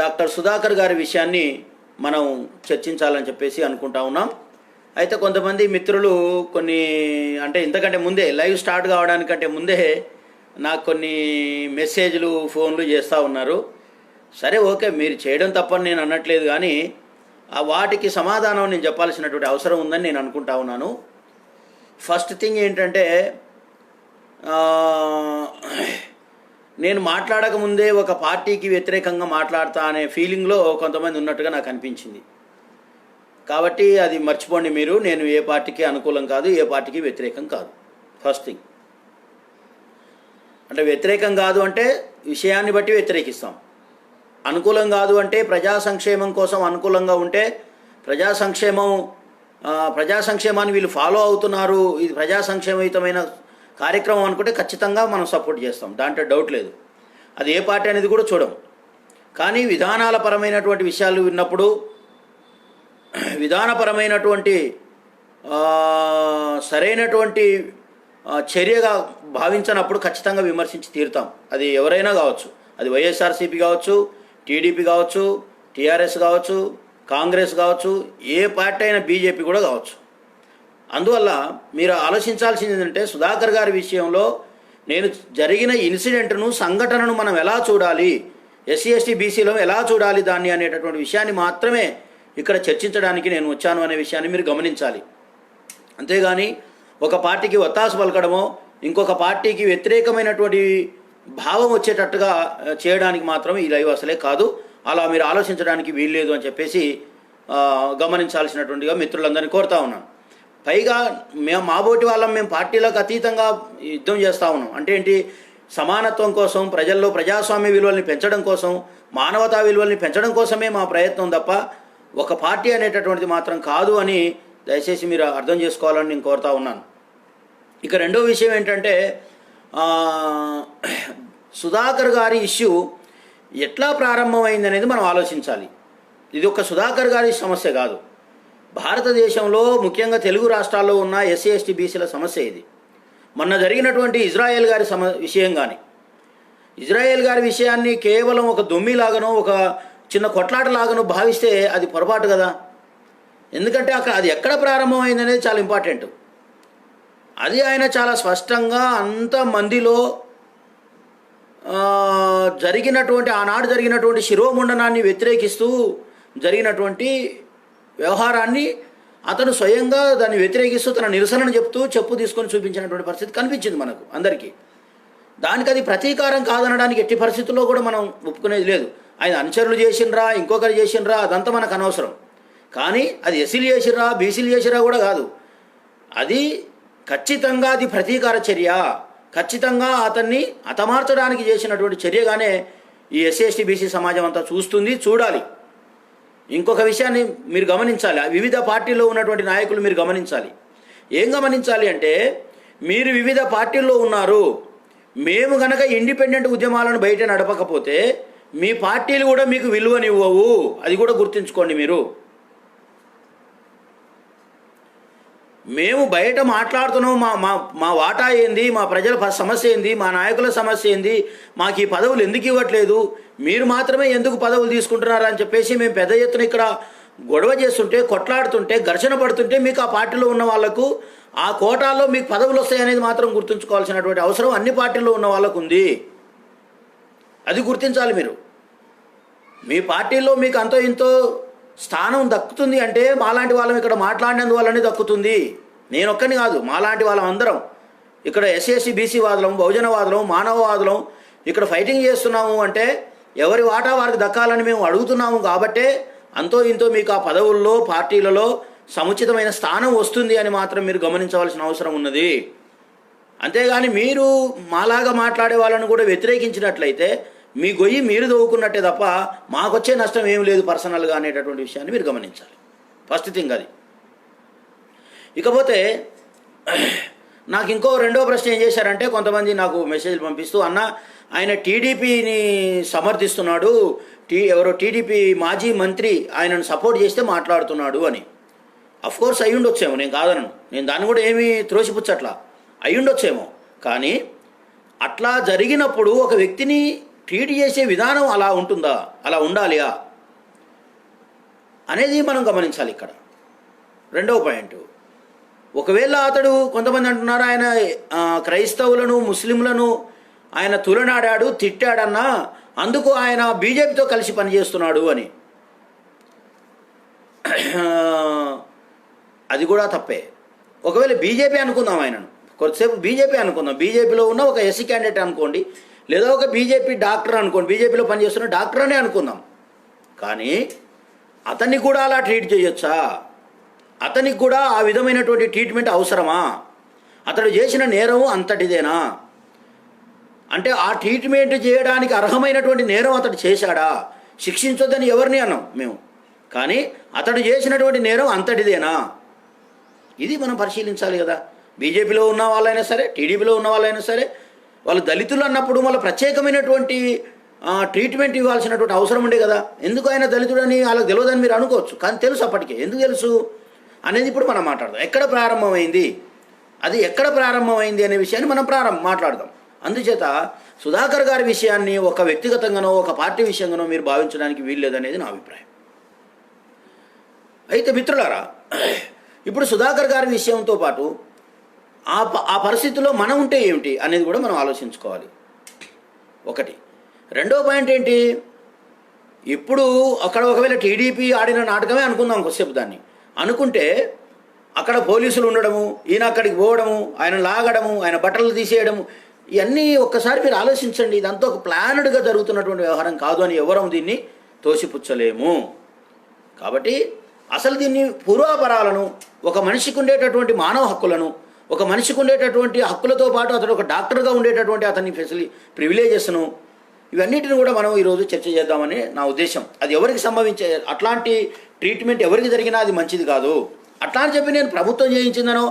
Doctor Sudhakar గారి విషయాన్ని మనం చర్చించాలని చెప్పేసి అనుకుంటా ఉన్నాం. అయితే కొంతమంది మిత్రులు కొన్ని అంటే ఇంతకంటే ముందే లైవ్ స్టార్ట్ కావడానికంటే ముందే నాకు కొన్ని మెసేజ్లు ఫోన్లు చేస్తూ ఉన్నారు. సరే ఓకే, మీరు చేయడం తప్పని నేను అనట్లేదు, కానీ వాటికి సమాధానం నేను చెప్పాల్సినటువంటి అవసరం ఉందని నేను అనుకుంటా ఉన్నాను. ఫస్ట్ థింగ్ ఏంటంటే, నేను మాట్లాడకముందే ఒక పార్టీకి వ్యతిరేకంగా మాట్లాడతా అనే ఫీలింగ్లో కొంతమంది ఉన్నట్టుగా నాకు అనిపించింది. కాబట్టి అది మర్చిపోండి మీరు. నేను ఏ పార్టీకి అనుకూలం కాదు, ఏ పార్టీకి వ్యతిరేకం కాదు. ఫస్ట్ థింగ్ అంటే వ్యతిరేకం కాదు అంటే విషయాన్ని బట్టి వ్యతిరేకిస్తాం. అనుకూలం కాదు అంటే ప్రజా సంక్షేమం కోసం అనుకూలంగా ఉంటే ప్రజా సంక్షేమాన్ని వీళ్ళు ఫాలో అవుతున్నారు, ఇది ప్రజా సంక్షేమయుతమైన కార్యక్రమం అనుకుంటే ఖచ్చితంగా మనం సపోర్ట్ చేస్తాం, దాంట్లో డౌట్ లేదు. అది ఏ పార్టీ అనేది కూడా చూడం. కానీ విధానాల పరమైనటువంటి విషయాలు విన్నప్పుడు, విధానపరమైనటువంటి సరైనటువంటి చర్యగా భావించినప్పుడు ఖచ్చితంగా విమర్శించి తీరుతాం. అది ఎవరైనా కావచ్చు, అది వైఎస్ఆర్సీపీ కావచ్చు, టీడీపీ కావచ్చు, టీఆర్ఎస్ కావచ్చు, కాంగ్రెస్ కావచ్చు, ఏ పార్టీ అయినా బీజేపీ కూడా కావచ్చు. అందువల్ల మీరు ఆలోచించాల్సింది ఏంటంటే, సుధాకర్ గారి విషయంలో నేను జరిగిన ఇన్సిడెంట్ను, సంఘటనను మనం ఎలా చూడాలి, ఎస్సీ ఎస్టీ బీసీలో ఎలా చూడాలి దాన్ని అనేటటువంటి విషయాన్ని మాత్రమే ఇక్కడ చర్చించడానికి నేను వచ్చాను అనే విషయాన్ని మీరు గమనించాలి. అంతేగాని ఒక పార్టీకి ఒత్తాసు పలకడమో ఇంకొక పార్టీకి వ్యతిరేకమైనటువంటి భావం వచ్చేటట్టుగా చేయడానికి మాత్రం ఈ లైవ్ అసలే కాదు. అలా మీరు ఆలోచించడానికి వీల్లేదు అని చెప్పేసి గమనించాల్సినటువంటిగా మిత్రులందరినీ కోరుతా ఉన్నాను. పైగా మాబోటి వాళ్ళం మేము పార్టీలకు అతీతంగా యుద్ధం చేస్తూ ఉన్నాం. అంటే ఏంటి? సమానత్వం కోసం, ప్రజల్లో ప్రజాస్వామ్య విలువల్ని పెంచడం కోసం, మానవతా విలువల్ని పెంచడం కోసమే మా ప్రయత్నం తప్ప ఒక పార్టీ అనేటటువంటిది మాత్రం కాదు అని దయచేసి మీరు అర్థం చేసుకోవాలని నేను కోరుతా ఉన్నాను. ఇక రెండో విషయం ఏంటంటే, సుధాకర్ గారి ఇష్యూ ఎట్లా ప్రారంభమైంది అనేది మనం ఆలోచించాలి. ఇది ఒక సుధాకర్ గారి సమస్య కాదు, భారతదేశంలో ముఖ్యంగా తెలుగు రాష్ట్రాల్లో ఉన్న ఎస్సీ ఎస్టీ బీసీల సమస్య ఇది. మొన్న జరిగినటువంటి ఇజ్రాయెల్ గారి విషయం కానీ, ఇజ్రాయెల్ గారి విషయాన్ని కేవలం ఒక దొమ్మిలాగనో ఒక చిన్న కొట్లాటలాగనో భావిస్తే అది పొరపాటు కదా. ఎందుకంటే అది ఎక్కడ ప్రారంభమైంది అనేది చాలా ఇంపార్టెంట్. అది ఆయన చాలా స్పష్టంగా అంతమందిలో ఆనాడు జరిగినటువంటి శిరోముండనాన్ని వ్యతిరేకిస్తూ జరిగినటువంటి వ్యవహారాన్ని అతను స్వయంగా దాన్ని వ్యతిరేకిస్తూ తన నిరసనను చెప్పు తీసుకొని చూపించినటువంటి పరిస్థితి కనిపించింది మనకు అందరికీ. దానికి అది ప్రతీకారం కాదనడానికి ఎట్టి పరిస్థితుల్లో కూడా మనం ఒప్పుకునేది లేదు. ఆయన అనుచరులు చేసినరా, ఇంకొకరు చేసినరా, అదంతా మనకు అనవసరం. కానీ అది ఎస్సీలు చేసిర్రా, బీసీలు చేసిరా కూడా కాదు. అది ఖచ్చితంగా అది ప్రతీకార చర్య, ఖచ్చితంగా అతన్ని హతమార్చడానికి చేసినటువంటి చర్యగానే ఈ ఎస్సీ ఎస్టీ బీసీ సమాజం అంతా చూడాలి. ఇంకొక విషయాన్ని మీరు గమనించాలి, వివిధ పార్టీల్లో ఉన్నటువంటి నాయకులు మీరు గమనించాలి. ఏం గమనించాలి అంటే, మీరు వివిధ పార్టీల్లో ఉన్నారు, మేము గనక ఇండిపెండెంట్ ఉద్యమాలను బయట నడపకపోతే మీ పార్టీలు కూడా మీకు విలువనివ్వవు. అది కూడా గుర్తుంచుకోండి మీరు. మేము బయట మాట్లాడుతున్నాం, మా వాటా ఏంది, మా ప్రజల సమస్య ఏంది, మా నాయకుల సమస్య ఏంది, మాకు ఈ పదవులు ఎందుకు ఇవ్వట్లేదు, మీరు మాత్రమే ఎందుకు పదవులు తీసుకుంటున్నారు అని చెప్పేసి మేము పెద్ద ఎత్తున ఇక్కడ గొడవ చేస్తుంటే, కొట్లాడుతుంటే, ఘర్షణ పడుతుంటే మీకు ఆ పార్టీలో ఉన్న వాళ్లకు ఆ కోటాల్లో మీకు పదవులు వస్తాయనేది మాత్రం గుర్తుంచుకోవాల్సినటువంటి అవసరం అన్ని పార్టీల్లో ఉన్న వాళ్ళకు ఉంది. అది గుర్తించాలి మీరు. మీ పార్టీలో మీకు అంతో ఇంతో స్థానం దక్కుతుంది అంటే మాలాంటి వాళ్ళం ఇక్కడ మాట్లాడినందువల్లనే దక్కుతుంది. నేను ఒక్కని కాదు, మాలాంటి వాళ్ళం అందరం ఇక్కడ ఎస్సీ ఎస్టీ బీసీ వాదులం, బహుజనవాదులం, మానవవాదులం ఇక్కడ ఫైటింగ్ చేస్తున్నాము అంటే ఎవరి వాటా వారికి దక్కాలని మేము అడుగుతున్నాము. కాబట్టే అంతో ఇంతో మీకు ఆ పదవుల్లో, పార్టీలలో సముచితమైన స్థానం వస్తుంది అని మాత్రం మీరు గమనించవలసిన అవసరం ఉన్నది. అంతేగాని మీరు మాలాగా మాట్లాడే వాళ్ళను కూడా వ్యతిరేకించినట్లయితే మీ గొయ్యి మీరు దవ్వుకున్నట్టే తప్ప మాకొచ్చే నష్టం ఏం లేదు పర్సనల్గా అనేటటువంటి విషయాన్ని మీరు గమనించాలి. ఫస్ట్ థింగ్ అది. ఇకపోతే నాకు ఇంకో రెండో ప్రశ్న ఏం చేశారంటే, కొంతమంది నాకు మెసేజ్లు పంపిస్తూ, అన్న ఆయన టీడీపీని సమర్థిస్తున్నాడు, ఎవరో టీడీపీ మాజీ మంత్రి ఆయనను సపోర్ట్ చేస్తే మాట్లాడుతున్నాడు అని. అఫ్కోర్స్ అయ్యుండొచ్చేమో, నేను కాదనను, నేను దాన్ని కూడా ఏమీ త్రోసిపుచ్చట్లా, అయ్యుండొచ్చేమో. కానీ అట్లా జరిగినప్పుడు ఒక వ్యక్తిని ట్రీట్ చేసే విధానం అలా ఉంటుందా, అలా ఉండాలియా అనేది మనం గమనించాలి ఇక్కడ. రెండవ పాయింట్, ఒకవేళ అతడు, కొంతమంది అంటున్నారు ఆయన క్రైస్తవులను ముస్లింలను ఆయన తులనాడాడు, తిట్టాడన్నా అందుకు ఆయన బీజేపీతో కలిసి పనిచేస్తున్నాడు అని. అది కూడా తప్పే. ఒకవేళ బీజేపీ అనుకుందాం, ఆయనను కొద్దిసేపు బీజేపీ అనుకుందాం, బీజేపీలో ఉన్న ఒక ఎస్సీ క్యాండిడేట్ అనుకోండి, లేదా ఒక బీజేపీ డాక్టర్ అనుకోండి, బీజేపీలో పనిచేస్తున్న డాక్టర్ అనే అనుకుందాం. కానీ అతన్ని కూడా అలా ట్రీట్ చేయొచ్చా? అతనికి కూడా ఆ విధమైనటువంటి ట్రీట్మెంట్ అవసరమా? అతడు చేసిన నేరం అంతటిదేనా? అంటే ఆ ట్రీట్మెంట్ చేయడానికి అర్హమైనటువంటి నేరం అతడు చేశాడా? శిక్షించొద్దని ఎవరిని అన్నాం మేము, కానీ అతడు చేసినటువంటి నేరం అంతటిదేనా? ఇది మనం పరిశీలించాలి కదా. బీజేపీలో ఉన్న వాళ్ళైనా సరే, టీడీపీలో ఉన్న వాళ్ళైనా సరే, వాళ్ళు దళితులు అన్నప్పుడు వాళ్ళ ప్రత్యేకమైనటువంటి ట్రీట్మెంట్ ఇవ్వాల్సినటువంటి అవసరం ఉండే కదా. ఎందుకు ఆయన దళితుడని వాళ్ళకి తెలియదని మీరు అనుకోవచ్చు, కానీ తెలుసు అప్పటికే. ఎందుకు తెలుసు అనేది ఇప్పుడు మనం మాట్లాడదాం. ఎక్కడ ప్రారంభమైంది, అది ఎక్కడ ప్రారంభమైంది అనే విషయాన్ని మనం మాట్లాడదాం. అందుచేత సుధాకర్ గారి విషయాన్ని ఒక వ్యక్తిగతంగానో ఒక పార్టీ విషయంగానో మీరు భావించడానికి వీల్లేదనేది నా అభిప్రాయం. అయితే మిత్రులారా, ఇప్పుడు సుధాకర్ గారి విషయంతో పాటు ఆ పరిస్థితిలో మనం ఉంటే ఏమిటి అనేది కూడా మనం ఆలోచించుకోవాలి. ఒకటి. రెండో పాయింట్ ఏంటి, ఇప్పుడు అక్కడ ఒకవేళ టీడీపీ ఆడిన నాటకమే అనుకుందాం కొద్దిసేపు, దాన్ని అనుకుంటే అక్కడ పోలీసులు ఉండడము, ఈయన అక్కడికి పోవడము, ఆయన లాగడము, ఆయన బట్టలు తీసేయడము, ఇవన్నీ ఒక్కసారి మీరు ఆలోచించండి. ఇదంతా ఒక ప్లానెడ్గా జరుగుతున్నటువంటి వ్యవహారం కాదు అని ఎవరం దీన్ని తోసిపుచ్చలేము. కాబట్టి అసలు దీన్ని పూర్వాపరాలను, ఒక మనిషికి ఉండేటటువంటి మానవ హక్కులను, ఒక మనిషికి ఉండేటటువంటి హక్కులతో పాటు అతడు ఒక డాక్టర్గా ఉండేటటువంటి అతని ప్రివిలేజెస్ను, ఇవన్నిటిని కూడా మనం ఈరోజు చర్చ చేద్దామని నా ఉద్దేశం. అది ఎవరికి సంభవించే అట్లాంటి ట్రీట్మెంట్ ఎవరికి జరిగినా అది మంచిది కాదు. అట్లా అని చెప్పి నేను ప్రభుత్వం చేయించిందనో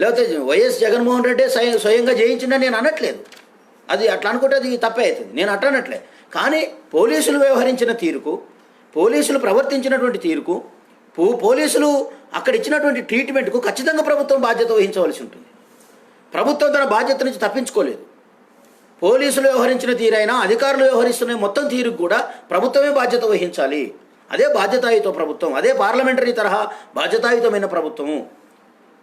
లేకపోతే వైఎస్ జగన్మోహన్ రెడ్డి స్వయంగా చేయించిందని నేను అనట్లేదు. అది అట్లా అనుకుంటే అది తప్పే అవుతుంది, నేను అట్లా అనట్లే. కానీ పోలీసులు వ్యవహరించిన తీరుకు, పోలీసులు ప్రవర్తించినటువంటి తీరుకు, పోలీసులు అక్కడ ఇచ్చినటువంటి ట్రీట్మెంట్కు ఖచ్చితంగా ప్రభుత్వం బాధ్యత వహించవలసి ఉంటుంది. ప్రభుత్వం తన బాధ్యత నుంచి తప్పించుకోలేదు. పోలీసులు వ్యవహరించిన తీరైనా, అధికారులు వ్యవహరిస్తున్న మొత్తం తీరుకు కూడా ప్రభుత్వమే బాధ్యత వహించాలి. అదే బాధ్యతాయుత ప్రభుత్వం, అదే పార్లమెంటరీ తరహా బాధ్యతాయుతమైన ప్రభుత్వము.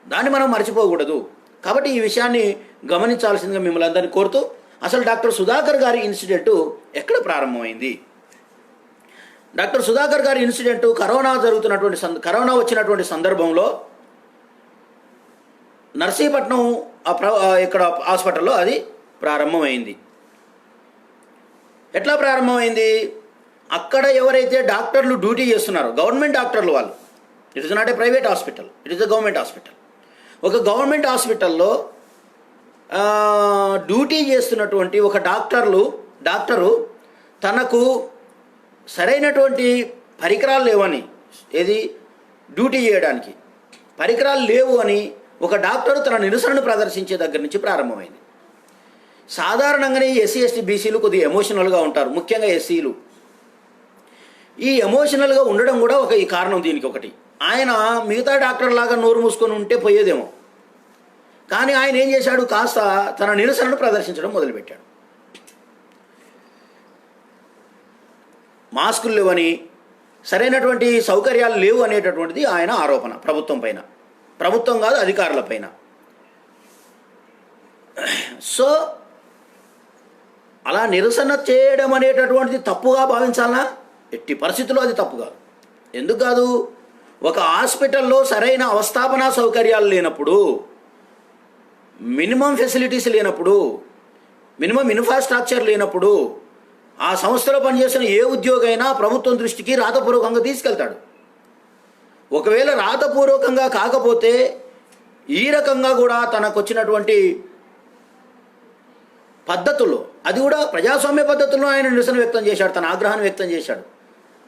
దాన్ని మనం మర్చిపోకూడదు. కాబట్టి ఈ విషయాన్ని గమనించాల్సిందిగా మిమ్మల్ని అందరినీ కోరుతూ, అసలు డాక్టర్ సుధాకర్ గారి ఇన్సిడెంట్ ఎక్కడ ప్రారంభమైంది? డాక్టర్ సుధాకర్ గారి ఇన్సిడెంట్ కరోనా వచ్చినటువంటి సందర్భంలో నర్సీపట్నం ఇక్కడ హాస్పిటల్లో అది ప్రారంభమైంది. ఎట్లా ప్రారంభమైంది? అక్కడ ఎవరైతే డాక్టర్లు డ్యూటీ చేస్తున్నారో, గవర్నమెంట్ డాక్టర్లు, వాళ్ళు, it is not a private hospital, it is a government hospital. ఒక గవర్నమెంట్ హాస్పిటల్లో డ్యూటీ చేస్తున్నటువంటి ఒక డాక్టరు తనకు సరైనటువంటి పరికరాలు లేవని, ఏది డ్యూటీ చేయడానికి పరికరాలు లేవు అని ఒక డాక్టరు తన నిరసనను ప్రదర్శించే దగ్గర నుంచి ప్రారంభమైంది. సాధారణంగానే ఎస్సీ ఎస్టీ బీసీలు కొద్దిగా ఎమోషనల్గా ఉంటారు, ముఖ్యంగా ఎస్సీలు. ఈ ఎమోషనల్గా ఉండడం కూడా ఈ కారణం దీనికి ఒకటి. ఆయన మిగతా డాక్టర్ లాగా నోరు మూసుకొని ఉంటే పోయేదేమో, కానీ ఆయన ఏం చేశాడు, కాస్త తన నిరసనను ప్రదర్శించడం మొదలుపెట్టాడు. మాస్కులు లేవని, సరైనటువంటి సౌకర్యాలు లేవు అనేటటువంటిది ఆయన ఆరోపణ ప్రభుత్వం పైన, ప్రభుత్వం కాదు అధికారుల పైన. సో అలా నిరసన చేయడం అనేటటువంటిది తప్పుగా భావించాలనా? ఎట్టి పరిస్థితుల్లో అది తప్పు కాదు. ఎందుకు కాదు? ఒక హాస్పిటల్లో సరైన అవస్థాపన సౌకర్యాలు లేనప్పుడు, మినిమం ఫెసిలిటీస్ లేనప్పుడు, మినిమం ఇన్ఫ్రాస్ట్రక్చర్ లేనప్పుడు ఆ సంస్థలో పనిచేసిన ఏ ఉద్యోగైనా ప్రభుత్వం దృష్టికి రాతపూర్వకంగా తీసుకెళ్తాడు. ఒకవేళ రాతపూర్వకంగా కాకపోతే ఈ రకంగా కూడా తనకు వచ్చినటువంటి పద్ధతుల్లో, అది కూడా ప్రజాస్వామ్య పద్ధతుల్లో ఆయన నిరసన వ్యక్తం చేశాడు, తన ఆగ్రహాన్ని వ్యక్తం చేశాడు.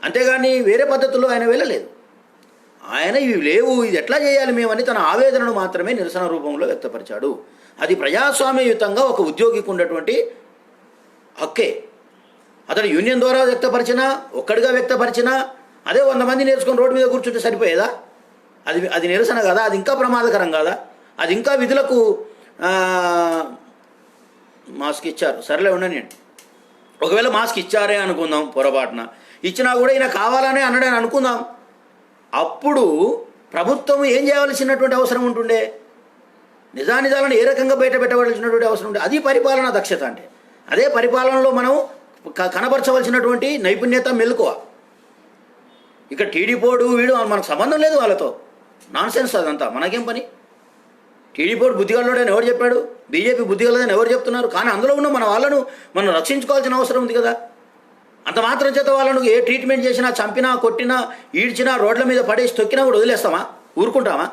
అంతేగాని వేరే పద్ధతుల్లో ఆయన వెళ్ళలేదు. ఆయన ఇవి లేవు, ఇది ఎట్లా చేయాలి మేమని తన ఆవేదనను మాత్రమే నిరసన రూపంలో వ్యక్తపరిచాడు. అది ప్రజాస్వామ్యయుతంగా ఒక ఉద్యోగికి ఉన్నటువంటి హక్కే. అతను యూనియన్ ద్వారా వ్యక్తపరిచినా, ఒక్కడిగా వ్యక్తపరిచినా, అదే 100 మంది నేర్చుకొని రోడ్డు మీద కూర్చుంటే సరిపోయేదా? అది నిరసన కదా? అది ఇంకా ప్రమాదకరం కాదా? అది ఇంకా విధులకు మాస్క్ ఇచ్చారు, సరేలే ఉండనియండి. ఒకవేళ మాస్క్ ఇచ్చారే అనుకుందాం, పొరపాటున ఇచ్చినా కూడా ఈయన కావాలనే అన్నాడని అనుకుందాం, అప్పుడు ప్రభుత్వం ఏం చేయవలసినటువంటి అవసరం ఉంటుండే? నిజానిజాలను ఏ రకంగా బయట పెట్టవలసినటువంటి అవసరం ఉండే? అది పరిపాలనా దక్షత అంటే. అదే పరిపాలనలో మనం కనబరచవలసినటువంటి నైపుణ్యత, మెలకువ. ఇక టీడీపోడు వీడు మనకు సంబంధం లేదు, వాళ్ళతో నాన్సెన్స్ అదంతా, మనకేం పని? టీడీపోడు బుద్ధిగలడని ఎవరు చెప్పాడు? బీజేపీ బుద్ధిగలదని ఎవరు చెప్తున్నారు? కానీ అందులో ఉన్న మన వాళ్ళను మనం రక్షించుకోవాల్సిన అవసరం ఉంది కదా. అంత మాత్రం చేత వాళ్ళను ఏ ట్రీట్మెంట్ చేసినా, చంపినా, కొట్టినా, ఈడ్చినా, రోడ్ల మీద పడేసి తొక్కినా కూడా వదిలేస్తామా? ఊరుకుంటామా?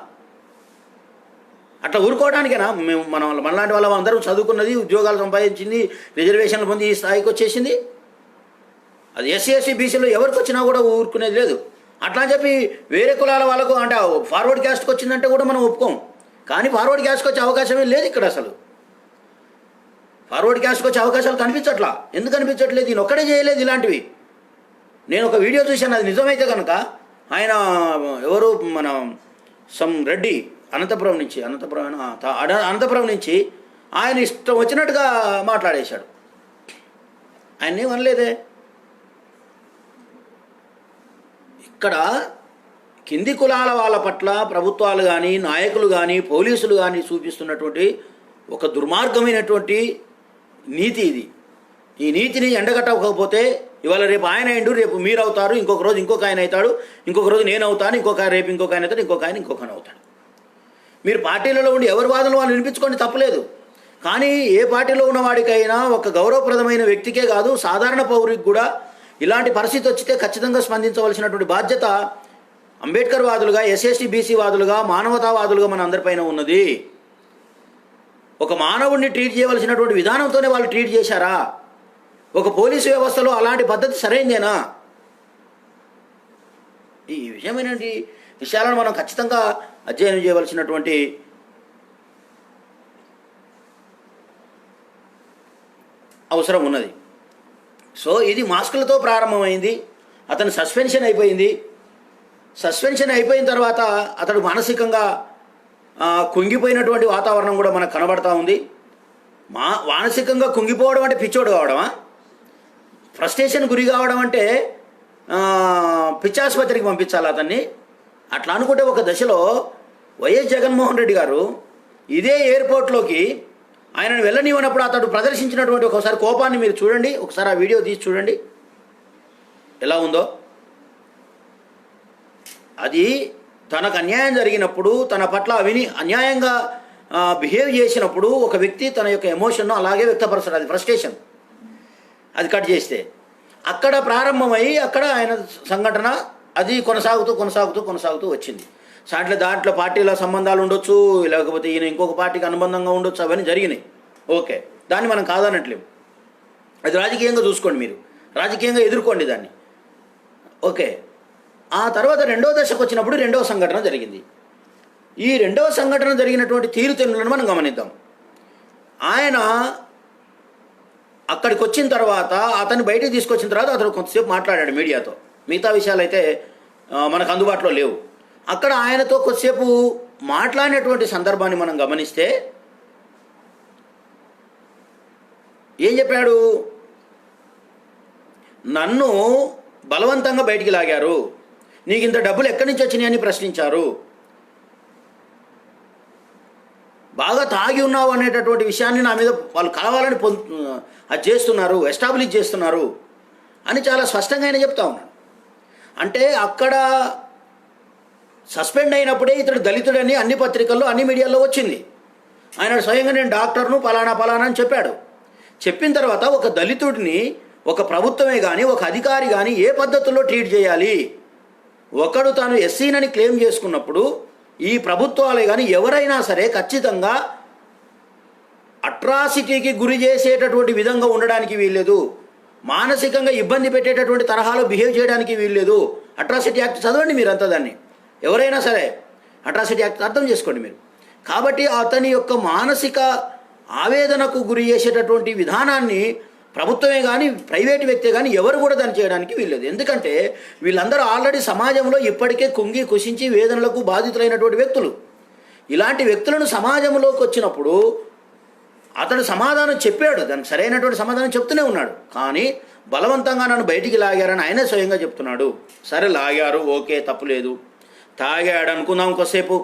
అట్లా ఊరుకోవడానికేనా మేము మనలాంటి వాళ్ళం అందరూ చదువుకున్నది, ఉద్యోగాలు సంపాదించింది, రిజర్వేషన్లు పొంది ఈ స్థాయికి వచ్చేసింది? అది ఎస్సీ ఎస్సీ బీసీలో ఎవరికి వచ్చినా కూడా ఊరుకునేది లేదు. అట్లా అని చెప్పి వేరే కులాల వాళ్ళకు అంటే ఫార్వర్డ్ క్యాస్ట్కి వచ్చిందంటే కూడా మనం ఒప్పుకోం. కానీ ఫార్వర్డ్ క్యాస్ట్కి వచ్చే అవకాశమే లేదు ఇక్కడ. అసలు ఫార్వర్డ్ క్యాస్ట్కి వచ్చే అవకాశాలు కనిపించట్లా. ఎందుకు కనిపించట్లేదు? ఈయన ఒక్కడే చేయలేదు ఇలాంటివి. నేను ఒక వీడియో చూశాను, అది నిజమైతే కనుక ఆయన ఎవరు మన రెడ్డి అనంతపురం నుంచి ఆయన ఇష్టం వచ్చినట్టుగా మాట్లాడేశాడు. ఆయన ఏమనలేదే. ఇక్కడ కింది కులాల వాళ్ళ పట్ల ప్రభుత్వాలు కానీ, నాయకులు కానీ, పోలీసులు కానీ చూపిస్తున్నటువంటి ఒక దుర్మార్గమైనటువంటి నీతి ఇది. ఈ నీతిని ఎండగట్టకపోతే ఇవాళ రేపు ఆయన అయిండు, రేపు మీరు అవుతారు, ఇంకొక రోజు ఇంకొక ఆయన అవుతాడు, ఇంకొక రోజు నేను అవుతాను, రేపు ఇంకొక ఆయన అవుతాడు, ఇంకొక ఆయన అవుతాడు. మీరు పార్టీలలో ఉండి ఎవరి వాదనలు వాళ్ళు వినిపించుకోండి, తప్పలేదు. కానీ ఏ పార్టీలో ఉన్న వాడికైనా, ఒక గౌరవప్రదమైన వ్యక్తికే కాదు, సాధారణ పౌరుడికి కూడా ఇలాంటి పరిస్థితి వచ్చితే ఖచ్చితంగా స్పందించవలసినటువంటి బాధ్యత అంబేద్కర్ వాదులుగా, ఎస్ఎస్టీ బీసీ వాదులుగా, మానవతావాదులుగా మన అందరిపైన ఉన్నది. ఒక మానవుడిని ట్రీట్ చేయవలసినటువంటి విధానంతోనే వాళ్ళు ట్రీట్ చేశారా? ఒక పోలీసు వ్యవస్థలో అలాంటి పద్ధతి సరైందేనా? ఈ విషయాలను మనం ఖచ్చితంగా అధ్యయనం చేయవలసినటువంటి అవసరం ఉన్నది. సో ఇది మాస్కులతో ప్రారంభమైంది. అతను సస్పెన్షన్ అయిపోయింది. సస్పెన్షన్ అయిపోయిన తర్వాత అతడు మానసికంగా కుంగిపోయినటువంటి వాతావరణం కూడా మనకు కనబడతా ఉంది. మానసికంగా కుంగిపోవడం అంటే పిచ్చోడు కావడమా? ఫ్రస్ట్రేషన్ గురి కావడం అంటే పిచ్చాసుపత్రికి పంపించాలి అతన్ని. అట్లా అనుకుంటే ఒక దశలో వైఎస్ జగన్మోహన్ రెడ్డి గారు ఇదే ఎయిర్పోర్ట్లోకి ఆయనను వెళ్ళనివ్వనప్పుడు అతడు ప్రదర్శించినటువంటి ఒకసారి కోపాన్ని మీరు చూడండి. ఒకసారి ఆ వీడియో తీసి చూడండి ఎలా ఉందో. అది తనకు అన్యాయం జరిగినప్పుడు, తన పట్ల అన్యాయంగా బిహేవ్ చేసినప్పుడు ఒక వ్యక్తి తన యొక్క ఎమోషన్ను అలాగే వ్యక్తపరుస్తాడు. అది ఫ్రస్ట్రేషన్. అది కట్ చేస్తే అక్కడ ప్రారంభమై అక్కడ ఆయన సంఘటన అది కొనసాగుతూ వచ్చింది. దాంట్లో పార్టీల సంబంధాలు ఉండొచ్చు, లేకపోతే ఈయన ఇంకొక పార్టీకి అనుబంధంగా ఉండొచ్చు, అవన్నీ జరిగినాయి. ఓకే, దాన్ని మనం కాదనట్లేము. అది రాజకీయంగా చూసుకోండి, మీరు రాజకీయంగా ఎదుర్కోండి దాన్ని. ఓకే, ఆ తర్వాత రెండో దశకు వచ్చినప్పుడు రెండవ సంఘటన జరిగింది. ఈ రెండవ సంఘటన జరిగినటువంటి తీరుతెన్నులను మనం గమనిద్దాం. ఆయన అక్కడికి వచ్చిన తర్వాత, అతన్ని బయటికి తీసుకొచ్చిన తర్వాత అతను కొంతసేపు మాట్లాడాడు మీడియాతో. మిగతా విషయాలు అయితే మనకు అందుబాటులో లేవు. అక్కడ ఆయనతో కొద్దిసేపు మాట్లాడినటువంటి సందర్భాన్ని మనం గమనిస్తే ఏం చెప్పాడు? నన్ను బలవంతంగా బయటికి లాగారు, నీకు ఇంత డబ్బులు ఎక్కడి నుంచి వచ్చినాయని ప్రశ్నించారు, బాగా తాగి ఉన్నావు అనేటటువంటి విషయాన్ని నా మీద వాళ్ళు కావాలని అది చేస్తున్నారు, ఎస్టాబ్లిష్ చేస్తున్నారు అని చాలా స్పష్టంగా ఆయన చెప్తా ఉన్నాడు. అంటే అక్కడ సస్పెండ్ అయినప్పుడే ఇతడు దళితుడని అన్ని పత్రికల్లో, అన్ని మీడియాల్లో వచ్చింది. ఆయన స్వయంగా నేను డాక్టర్ను పలానా అని చెప్పాడు. చెప్పిన తర్వాత ఒక దళితుడిని ఒక ప్రభుత్వమే కానీ, ఒక అధికారి కానీ ఏ పద్ధతుల్లో ట్రీట్ చేయాలి? ఒకడు తాను ఎస్సీనని క్లెయిమ్ చేసుకున్నప్పుడు ఈ ప్రభుత్వాలే కానీ ఎవరైనా సరే ఖచ్చితంగా అట్రాసిటీకి గురి చేసేటటువంటి విధంగా ఉండడానికి వీల్లేదు, మానసికంగా ఇబ్బంది పెట్టేటటువంటి తరహాలో బిహేవ్ చేయడానికి వీల్లేదు. అట్రాసిటీ యాక్ట్ చదవండి మీరంతా, దాన్ని ఎవరైనా సరే అట్రాసిటీ యాక్ట్ అర్థం చేసుకోండి మీరు. కాబట్టి అతని యొక్క మానసిక ఆవేదనకు గురి చేసేటటువంటి విధానాన్ని ప్రభుత్వమే కానీ, ప్రైవేటు వ్యక్తే కానీ ఎవరు కూడా దాన్ని చేయడానికి వీల్లేదు. ఎందుకంటే వీళ్ళందరూ ఆల్రెడీ సమాజంలో ఇప్పటికే కుంగి కుషించి వేదనలకు బాధితులైనటువంటి వ్యక్తులు. ఇలాంటి వ్యక్తులను సమాజంలోకి వచ్చినప్పుడు అతడు సమాధానం చెప్పాడు, దానికి సరైనటువంటి సమాధానం చెప్తూనే ఉన్నాడు. కానీ బలవంతంగా నన్ను బయటికి లాగారని ఆయనే స్వయంగా చెప్తున్నాడు. సరే లాగారు, ఓకే, తప్పులేదు. తాగాడు అనుకుందాం కొద్దిసేపు.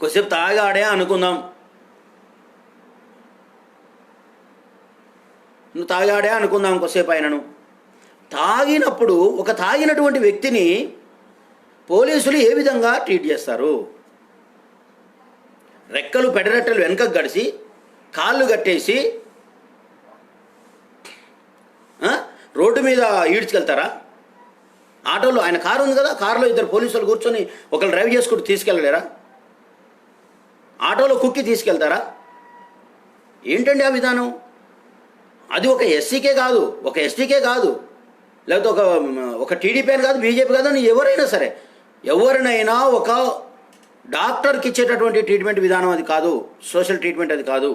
కొద్దిసేపు తాగాడే అనుకుందాం. నువ్వు తాగాడే అనుకుందాం కొద్దిసేపు. ఆయనను తాగినప్పుడు ఒక తాగినటువంటి వ్యక్తిని పోలీసులు ఏ విధంగా ట్రీట్ చేస్తారు? రెక్కలు పెడరెట్టలు వెనకకు గడిచి కాళ్ళు కట్టేసి రోడ్డు మీద ఈడ్చుకెళ్తారా? ఆటోలో ఆయన కారు ఉంది కదా, కారులో ఇద్దరు పోలీసులు కూర్చొని ఒకరు డ్రైవ్ చేసుకుంటూ తీసుకెళ్ళలేరా? ఆటోలో కుక్కి తీసుకెళ్తారా? ఏంటండి ఆ విధానం? అది ఒక ఎస్సీకే కాదు, ఒక ఎస్టీకే కాదు, లేకపోతే ఒక టీడీపీ అని కాదు, బీజేపీ కాదు అని ఎవరైనా సరే, ఎవరినైనా ఒక డాక్టర్కి ఇచ్చేటటువంటి ట్రీట్మెంట్ విధానం అది కాదు, సోషల్ ట్రీట్మెంట్ అది కాదు.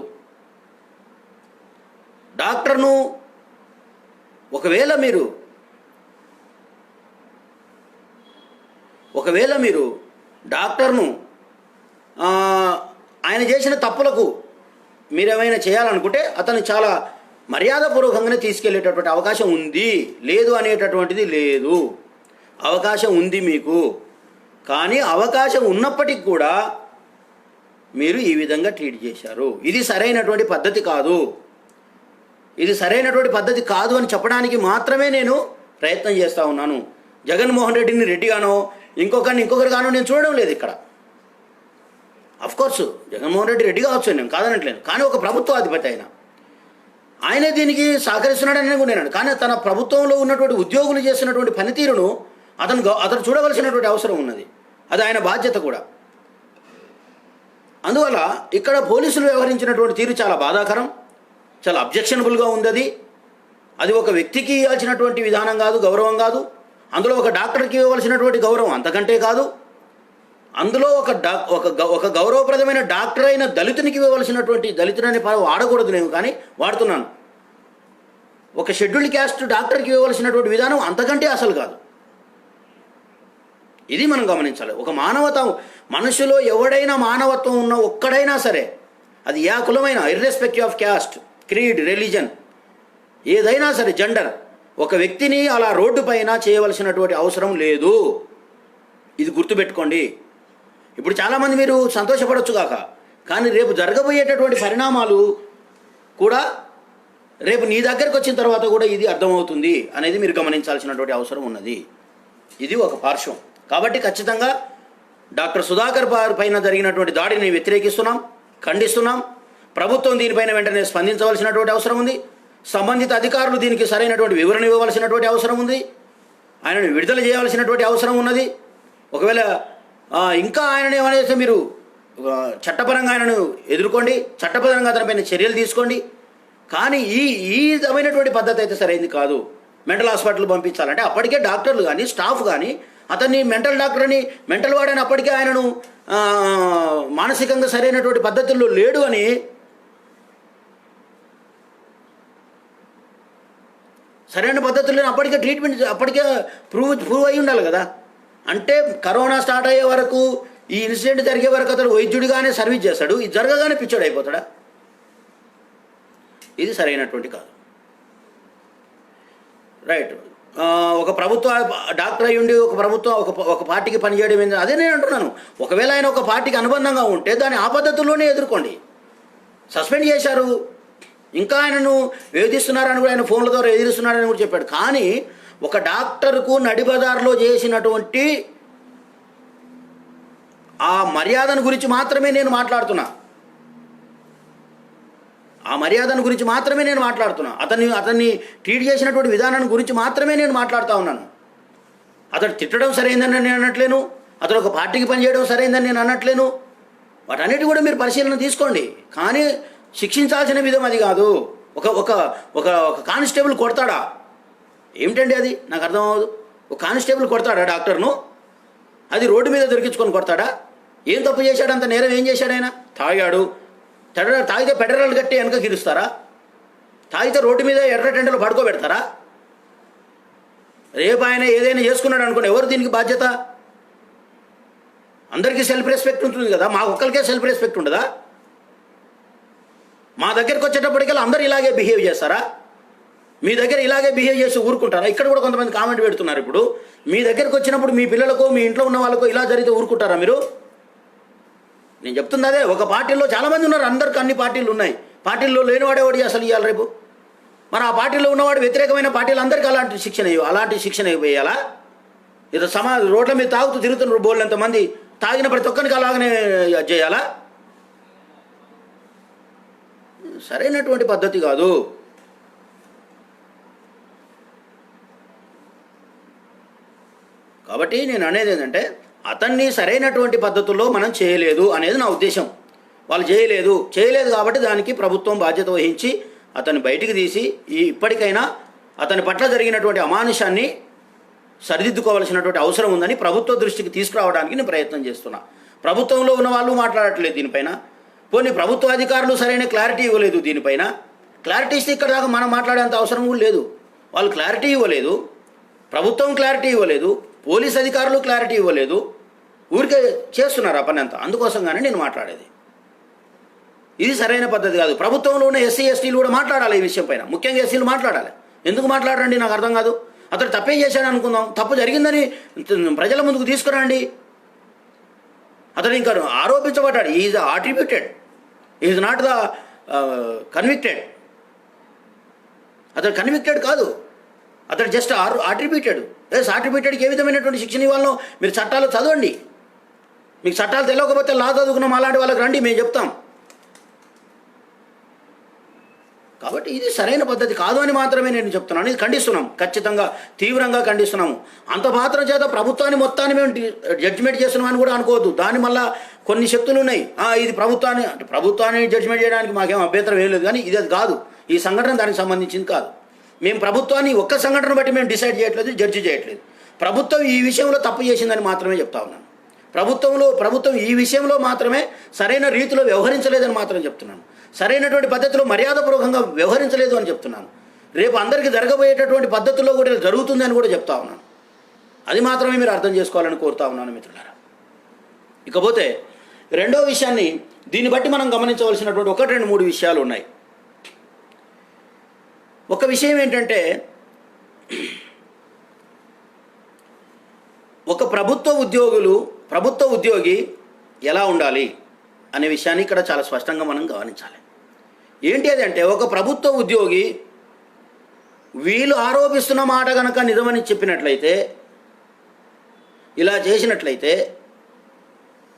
డాక్టర్ను ఒకవేళ మీరు డాక్టర్ను ఆయన చేసిన తప్పులకు మీరేమైనా చేయాలనుకుంటే అతను చాలా మర్యాదపూర్వకంగానే తీసుకెళ్లేటటువంటి అవకాశం ఉంది. లేదు అనేటటువంటిది లేదు, అవకాశం ఉంది మీకు. కానీ అవకాశం ఉన్నప్పటికీ కూడా మీరు ఈ విధంగా ట్రీట్ చేశారు. ఇది సరైనటువంటి పద్ధతి కాదు. ఇది సరైనటువంటి పద్ధతి కాదు అని చెప్పడానికి మాత్రమే నేను ప్రయత్నం చేస్తూ ఉన్నాను. జగన్మోహన్ రెడ్డిని రెడ్డిగానో ఇంకొకరిగానో నేను చూడడం లేదు ఇక్కడ. అఫ్కోర్స్ జగన్మోహన్ రెడ్డి రెడ్డి కావచ్చు, నేను కాదనట్లేను. కానీ ఒక ప్రభుత్వాధిపతి ఆయనే దీనికి సహకరిస్తున్నాడని అనుకున్నాను. కానీ తన ప్రభుత్వంలో ఉన్నటువంటి ఉద్యోగులు చేస్తున్నటువంటి పనితీరును అతను చూడవలసినటువంటి అవసరం ఉన్నది. అది ఆయన బాధ్యత కూడా. అందువల్ల ఇక్కడ పోలీసులు వ్యవహరించినటువంటి తీరు చాలా బాధాకరం, చాలా అబ్జెక్షనబుల్గా ఉంది. అది ఒక వ్యక్తికి ఇవ్వాల్సినటువంటి విధానం కాదు, గౌరవం కాదు. అందులో ఒక డాక్టర్కి ఇవ్వవలసినటువంటి గౌరవం అంతకంటే కాదు. అందులో ఒక గౌరవప్రదమైన డాక్టర్ అయిన దళితునికి ఇవ్వవలసినటువంటి, దళితుడని వాడకూడదు నేను కానీ వాడుతున్నాను, ఒక షెడ్యూల్డ్ క్యాస్ట్ డాక్టర్కి ఇవ్వవలసినటువంటి విధానం అంతకంటే అసలు కాదు. ఇది మనం గమనించాలి. ఒక మానవత, మనుషులో ఎవడైనా మానవత్వం ఉన్న ఒక్కడైనా సరే, అది ఏ కులమైనా, irrespective of caste, creed, religion, ఏదైనా సరే, జెండర్, ఒక వ్యక్తిని అలా రోడ్డు పైన చేయవలసినటువంటి అవసరం లేదు. ఇది గుర్తుపెట్టుకోండి. ఇప్పుడు చాలామంది మీరు సంతోషపడవచ్చు కాక, కానీ రేపు జరగబోయేటటువంటి పరిణామాలు కూడా రేపు నీ దగ్గరకు వచ్చిన తర్వాత కూడా ఇది అర్థమవుతుంది అనేది మీరు గమనించాల్సినటువంటి అవసరం ఉన్నది. ఇది ఒక పార్శ్వం. కాబట్టి ఖచ్చితంగా డాక్టర్ సుధాకర్ పైన జరిగినటువంటి దాడిని వ్యతిరేకిస్తున్నాం, ఖండిస్తున్నాం. ప్రభుత్వం దీనిపైన వెంటనే స్పందించవలసినటువంటి అవసరం ఉంది. సంబంధిత అధికారులు దీనికి సరైనటువంటి వివరణ ఇవ్వవలసినటువంటి అవసరం ఉంది. ఆయనను విడుదల చేయవలసినటువంటి అవసరం ఉన్నది. ఒకవేళ ఇంకా ఆయనను ఏమనేసి మీరు చట్టపరంగా ఆయనను ఎదుర్కోండి, చట్టపరంగా అతనిపైన చర్యలు తీసుకోండి. కానీ ఈ విధమైనటువంటి పద్ధతి అయితే సరైనది కాదు. మెంటల్ హాస్పిటల్ పంపించాలంటే అప్పటికే డాక్టర్లు కానీ స్టాఫ్ కానీ అతన్ని మెంటల్ డాక్టర్ అని, మెంటల్ వాడని అప్పటికే ఆయనను మానసికంగా సరైనటువంటి పద్ధతుల్లో లేడు అని సరైన పద్ధతుల్లో అప్పటికే ట్రీట్మెంట్ అప్పటికే ప్రూవ్ అయి ఉండాలి కదా. అంటే కరోనా స్టార్ట్ అయ్యే వరకు, ఈ ఇన్సిడెంట్ జరిగే వరకు అతడు వైద్యుడిగానే సర్వీస్ చేస్తాడు, ఇది జరగగానే పిచ్చోడు అయిపోతాడా? ఇది సరైనటువంటి కాదు. రైట్. ఒక ప్రభుత్వ డాక్టర్ అయ్యి ఉండి ఒక పార్టీకి పనిచేయడం ఏంటి? అదే నేను అంటున్నాను. ఒకవేళ ఆయన ఒక పార్టీకి అనుబంధంగా ఉంటే దాన్ని ఆ పద్ధతుల్లోనే ఎదుర్కోండి. సస్పెండ్ చేశారు, ఇంకా ఆయనను వేధిస్తున్నారని కూడా, ఆయన ఫోన్ల ద్వారా ఎదిరిస్తున్నారని కూడా చెప్పాడు. కానీ ఒక డాక్టర్కు నడిబజార్లో చేసినటువంటి ఆ మర్యాదను గురించి మాత్రమే నేను మాట్లాడుతున్నా. ఆ మర్యాదను గురించి మాత్రమే నేను మాట్లాడుతున్నా. అతన్ని ట్రీట్ చేసినటువంటి విధానాన్ని గురించి మాత్రమే నేను మాట్లాడుతూ ఉన్నాను. అతను తిట్టడం సరైందని నేను అనట్లేను, అతను ఒక పార్టీకి పనిచేయడం సరైందని నేను అనట్లేను. వాటన్నిటి కూడా మీరు పరిశీలన తీసుకోండి. కానీ శిక్షించాల్సిన విధం అది కాదు. ఒక కానిస్టేబుల్ కొడతాడా? ఏమిటండి అది? నాకు అర్థం అవ్వదు. ఒక కానిస్టేబుల్ కొడతాడా డాక్టర్ను? అది రోడ్డు మీద దొరికించుకొని కొడతాడా? ఏం తప్పు చేశాడు? అంత నేరం ఏం చేశాడు ఆయన? తాగాడు. తాగితే పెడరలు కట్టి వెనక గిరుస్తారా? తాగితే రోడ్డు మీద ఎర్ర టెండలో పడుకోబెడతారా? రేపు ఆయన ఏదైనా చేసుకున్నాడు అనుకోండి, ఎవరు దీనికి బాధ్యత? అందరికీ సెల్ఫ్ రెస్పెక్ట్ ఉంటుంది కదా, మా ఒక్కరికే సెల్ఫ్ రెస్పెక్ట్ ఉండదా? మా దగ్గరికి వచ్చేటప్పటికల్లా అందరూ ఇలాగే బిహేవ్ చేస్తారా? మీ దగ్గర ఇలాగే బిహేవ్ చేసి ఊరుకుంటారా? ఇక్కడ కూడా కొంతమంది కామెంట్ పెడుతున్నారు. ఇప్పుడు మీ దగ్గరికి వచ్చినప్పుడు మీ పిల్లలకు, మీ ఇంట్లో ఉన్న వాళ్ళకు ఇలా జరిగితే ఊరుకుంటారా మీరు? నేను చెప్తుంది అదే. ఒక పార్టీలో చాలామంది ఉన్నారు, అందరికి అన్ని పార్టీలు ఉన్నాయి. పార్టీల్లో లేనివాడే వాడు అసలు ఇవ్వాలి రేపు. మరి ఆ పార్టీలో ఉన్నవాడు వ్యతిరేకమైన పార్టీలు అందరికీ అలాంటి శిక్షణ వేయాలా? ఇది రోడ్ల మీద తాగుతూ తిరుగుతున్నారు బోళ్ళు ఎంతమంది, తాగిన ప్రతి ఒక్కరికి అలాగనే చేయాలా? సరైనటువంటి పద్ధతి కాదు. కాబట్టి నేను అనేది ఏంటంటే, అతన్ని సరైనటువంటి పద్ధతుల్లో మనం చేయలేదు అనేది నా ఉద్దేశం. వాళ్ళు చేయలేదు కాబట్టి దానికి ప్రభుత్వం బాధ్యత వహించి అతన్ని బయటికి తీసి ఇప్పటికైనా అతని పట్ల జరిగినటువంటి అమానుషాన్ని సరిదిద్దుకోవాల్సినటువంటి అవసరం ఉందని ప్రభుత్వ దృష్టికి తీసుకురావడానికి నేను ప్రయత్నం చేస్తున్నా. ప్రభుత్వంలో ఉన్న వాళ్ళు మాట్లాడట్లేదు దీనిపైన. పోనీ ప్రభుత్వ అధికారులు సరైన క్లారిటీ ఇవ్వలేదు దీనిపైన. క్లారిటీ ఇస్తే ఇక్కడ దాకా మనం మాట్లాడేంత అవసరం కూడా లేదు. వాళ్ళు క్లారిటీ ఇవ్వలేదు, ప్రభుత్వం క్లారిటీ ఇవ్వలేదు, పోలీస్ అధికారులు క్లారిటీ ఇవ్వలేదు, ఊరికే చేస్తున్నారు ఆ పని అంతా. అందుకోసంగానే నేను మాట్లాడేది. ఇది సరైన పద్ధతి కాదు. ప్రభుత్వంలో ఉన్న ఎస్సీ ఎస్టీలు కూడా మాట్లాడాలి ఈ విషయం పైన. ముఖ్యంగా ఎస్సీలు మాట్లాడాలి. ఎందుకు మాట్లాడండి నాకు అర్థం కాదు. అతను తప్పేం చేశాడు అనుకుందాం, తప్పు జరిగిందని ప్రజల ముందుకు తీసుకురండి. అతను ఇంకా ఆరోపించబడ్డాడు. Is attributed, is not the convicted. అతను కన్విక్టెడ్ కాదు, అతను జస్ట్ అట్రిబ్యూటెడ్. అట్రిబ్యూటెడ్కి ఏ విధమైనటువంటి శిక్షణ ఇవ్వాలో మీరు చట్టాలు చదవండి. మీకు చట్టాలు తెలియకపోతే లా చదువుకున్నాం అలాంటి వాళ్ళకి రండి, మేము చెప్తాం. కాబట్టి ఇది సరైన పద్ధతి కాదు అని మాత్రమే నేను చెప్తున్నాను. ఇది ఖండిస్తున్నాం, ఖచ్చితంగా తీవ్రంగా ఖండిస్తున్నాము. అంత మాత్రం చేత ప్రభుత్వాన్ని మొత్తాన్ని మేము జడ్జిమెంట్ చేస్తున్నామని కూడా అనుకోవద్దు. దాని వల్ల కొన్ని శక్తులు ఉన్నాయి. ఇది ప్రభుత్వాన్ని జడ్జిమెంట్ చేయడానికి మాకేం అభ్యంతరం ఏం లేదు, కానీ ఇది అది కాదు. ఈ సంఘటన దానికి సంబంధించింది కాదు. మేము ప్రభుత్వాన్ని ఒక్క సంఘటన బట్టి మేము డిసైడ్ చేయట్లేదు, జడ్జి చేయట్లేదు. ప్రభుత్వం ఈ విషయంలో తప్పు చేసిందని మాత్రమే చెప్తా ఉన్నాను. ప్రభుత్వం ఈ విషయంలో మాత్రమే సరైన రీతిలో వ్యవహరించలేదని మాత్రం చెప్తున్నాను. సరైనటువంటి పద్ధతిలో మర్యాదపూర్వకంగా వ్యవహరించలేదు అని చెప్తున్నాను. రేపు అందరికీ జరగబోయేటటువంటి పద్ధతుల్లో కూడా జరుగుతుందని కూడా చెప్తా ఉన్నాను. అది మాత్రమే మీరు అర్థం చేసుకోవాలని కోరుతా ఉన్నాను మిత్రులారా. ఇకపోతే రెండో విషయాన్ని దీన్ని బట్టి మనం గమనించవలసినటువంటి 1, 2, 3 విషయాలు ఉన్నాయి. ఒక విషయం ఏంటంటే, ఒక ప్రభుత్వ ఉద్యోగి ఎలా ఉండాలి అనే విషయాన్ని ఇక్కడ చాలా స్పష్టంగా మనం గమనించాలి. ఏంటి అదంటే, ఒక ప్రభుత్వ ఉద్యోగి వీళ్ళు ఆరోపిస్తున్న మాట కనుక నిజమని చెప్పినట్లయితే, ఇలా చేసినట్లయితే,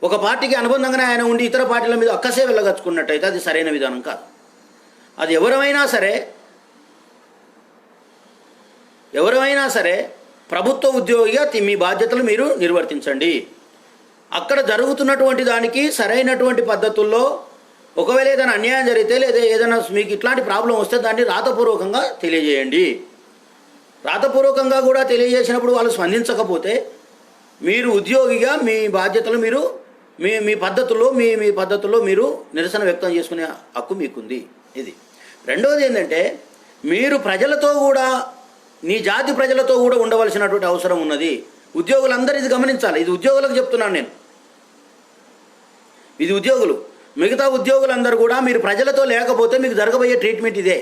ఒక పార్టీకి అనుబంధంగానే ఆయన ఉండి ఇతర పార్టీల మీద అక్కసే వెళ్ళగచ్చుకున్నట్టయితే అది సరైన విధానం కాదు. అది ఎవరైనా సరే ప్రభుత్వ ఉద్యోగిగా మీ బాధ్యతలు మీరు నిర్వర్తించండి. అక్కడ జరుగుతున్నటువంటి దానికి సరైనటువంటి పద్ధతుల్లో ఒకవేళ ఏదైనా అన్యాయం జరిగితే లేదా ఏదైనా మీకు ఇట్లాంటి ప్రాబ్లం వస్తే దాన్ని రాతపూర్వకంగా తెలియజేయండి. రాతపూర్వకంగా కూడా తెలియజేసినప్పుడు వాళ్ళు స్పందించకపోతే మీరు ఉద్యోగిగా మీ బాధ్యతలు మీరు మీ పద్ధతుల్లో మీరు నిరసన వ్యక్తం చేసుకునే హక్కు మీకుంది. ఇది. రెండవది ఏంటంటే, మీరు ప్రజలతో కూడా, నీ జాతి ప్రజలతో కూడా ఉండవలసినటువంటి అవసరం ఉన్నది. ఉద్యోగులందరూ ఇది గమనించాలి. ఇది ఉద్యోగులకు చెప్తున్నాను నేను. ఇది ఉద్యోగులు, మిగతా ఉద్యోగులందరూ కూడా మీరు ప్రజలతో లేకపోతే మీకు జరగబోయే ట్రీట్మెంట్ ఇదే.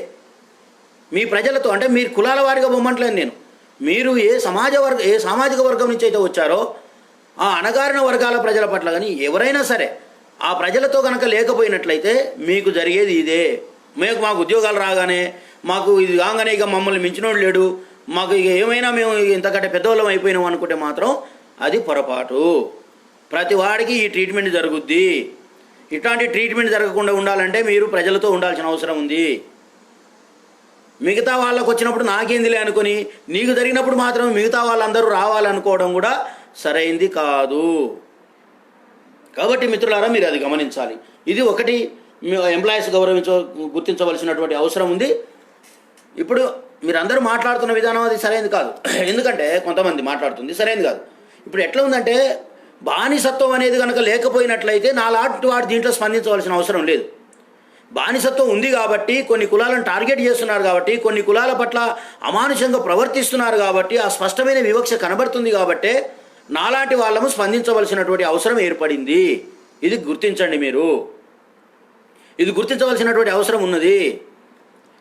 మీ ప్రజలతో అంటే మీరు కులాల వారిగా బొమ్మంటలేను నేను. మీరు ఏ సామాజిక వర్గం నుంచి అయితే వచ్చారో ఆ అణగారిన వర్గాల ప్రజల పట్ల కానీ ఎవరైనా సరే ఆ ప్రజలతో కనుక లేకపోయినట్లయితే మీకు జరిగేది ఇదే. మాకు ఉద్యోగాలు రాగానే మాకు ఇది కాగానే ఇక మమ్మల్ని మించినోడు లేడు, మాకు ఇక ఏమైనా మేము ఇంతకంటే పెద్దవాళ్ళం అయిపోయినాం అనుకుంటే మాత్రం అది పొరపాటు. ప్రతి వాడికి ఈ ట్రీట్మెంట్ జరుగుద్ది. ఇట్లాంటి ట్రీట్మెంట్ జరగకుండా ఉండాలంటే మీరు ప్రజలతో ఉండాల్సిన అవసరం ఉంది. మిగతా వాళ్ళకు వచ్చినప్పుడు నాకేందిలే అనుకొని నీకు జరిగినప్పుడు మాత్రం మిగతా వాళ్ళందరూ రావాలనుకోవడం కూడా సరైంది కాదు. కాబట్టి మిత్రులారా, మీరు అది గమనించాలి. ఇది ఒకటి ఎంప్లాయీస్ గుర్తించవలసినటువంటి అవసరం ఉంది. ఇప్పుడు మీరందరూ మాట్లాడుతున్న విధానం అది సరైనది కాదు. ఎందుకంటే కొంతమంది మాట్లాడుతుంది సరైనది కాదు. ఇప్పుడు ఎట్లా ఉందంటే, బానిసత్వం అనేది కనుక లేకపోయినట్లయితే నాలాంటి వాడు దీంట్లో స్పందించవలసిన అవసరం లేదు. బానిసత్వం ఉంది కాబట్టి, కొన్ని కులాలను టార్గెట్ చేస్తున్నారు కాబట్టి, కొన్ని కులాల పట్ల అమానుషంగా ప్రవర్తిస్తున్నారు కాబట్టి, ఆ స్పష్టమైన వివక్ష కనబడుతుంది కాబట్టి నాలాంటి వాళ్ళము స్పందించవలసినటువంటి అవసరం ఏర్పడింది. ఇది గుర్తించండి మీరు, ఇది గుర్తించవలసినటువంటి అవసరం ఉన్నది.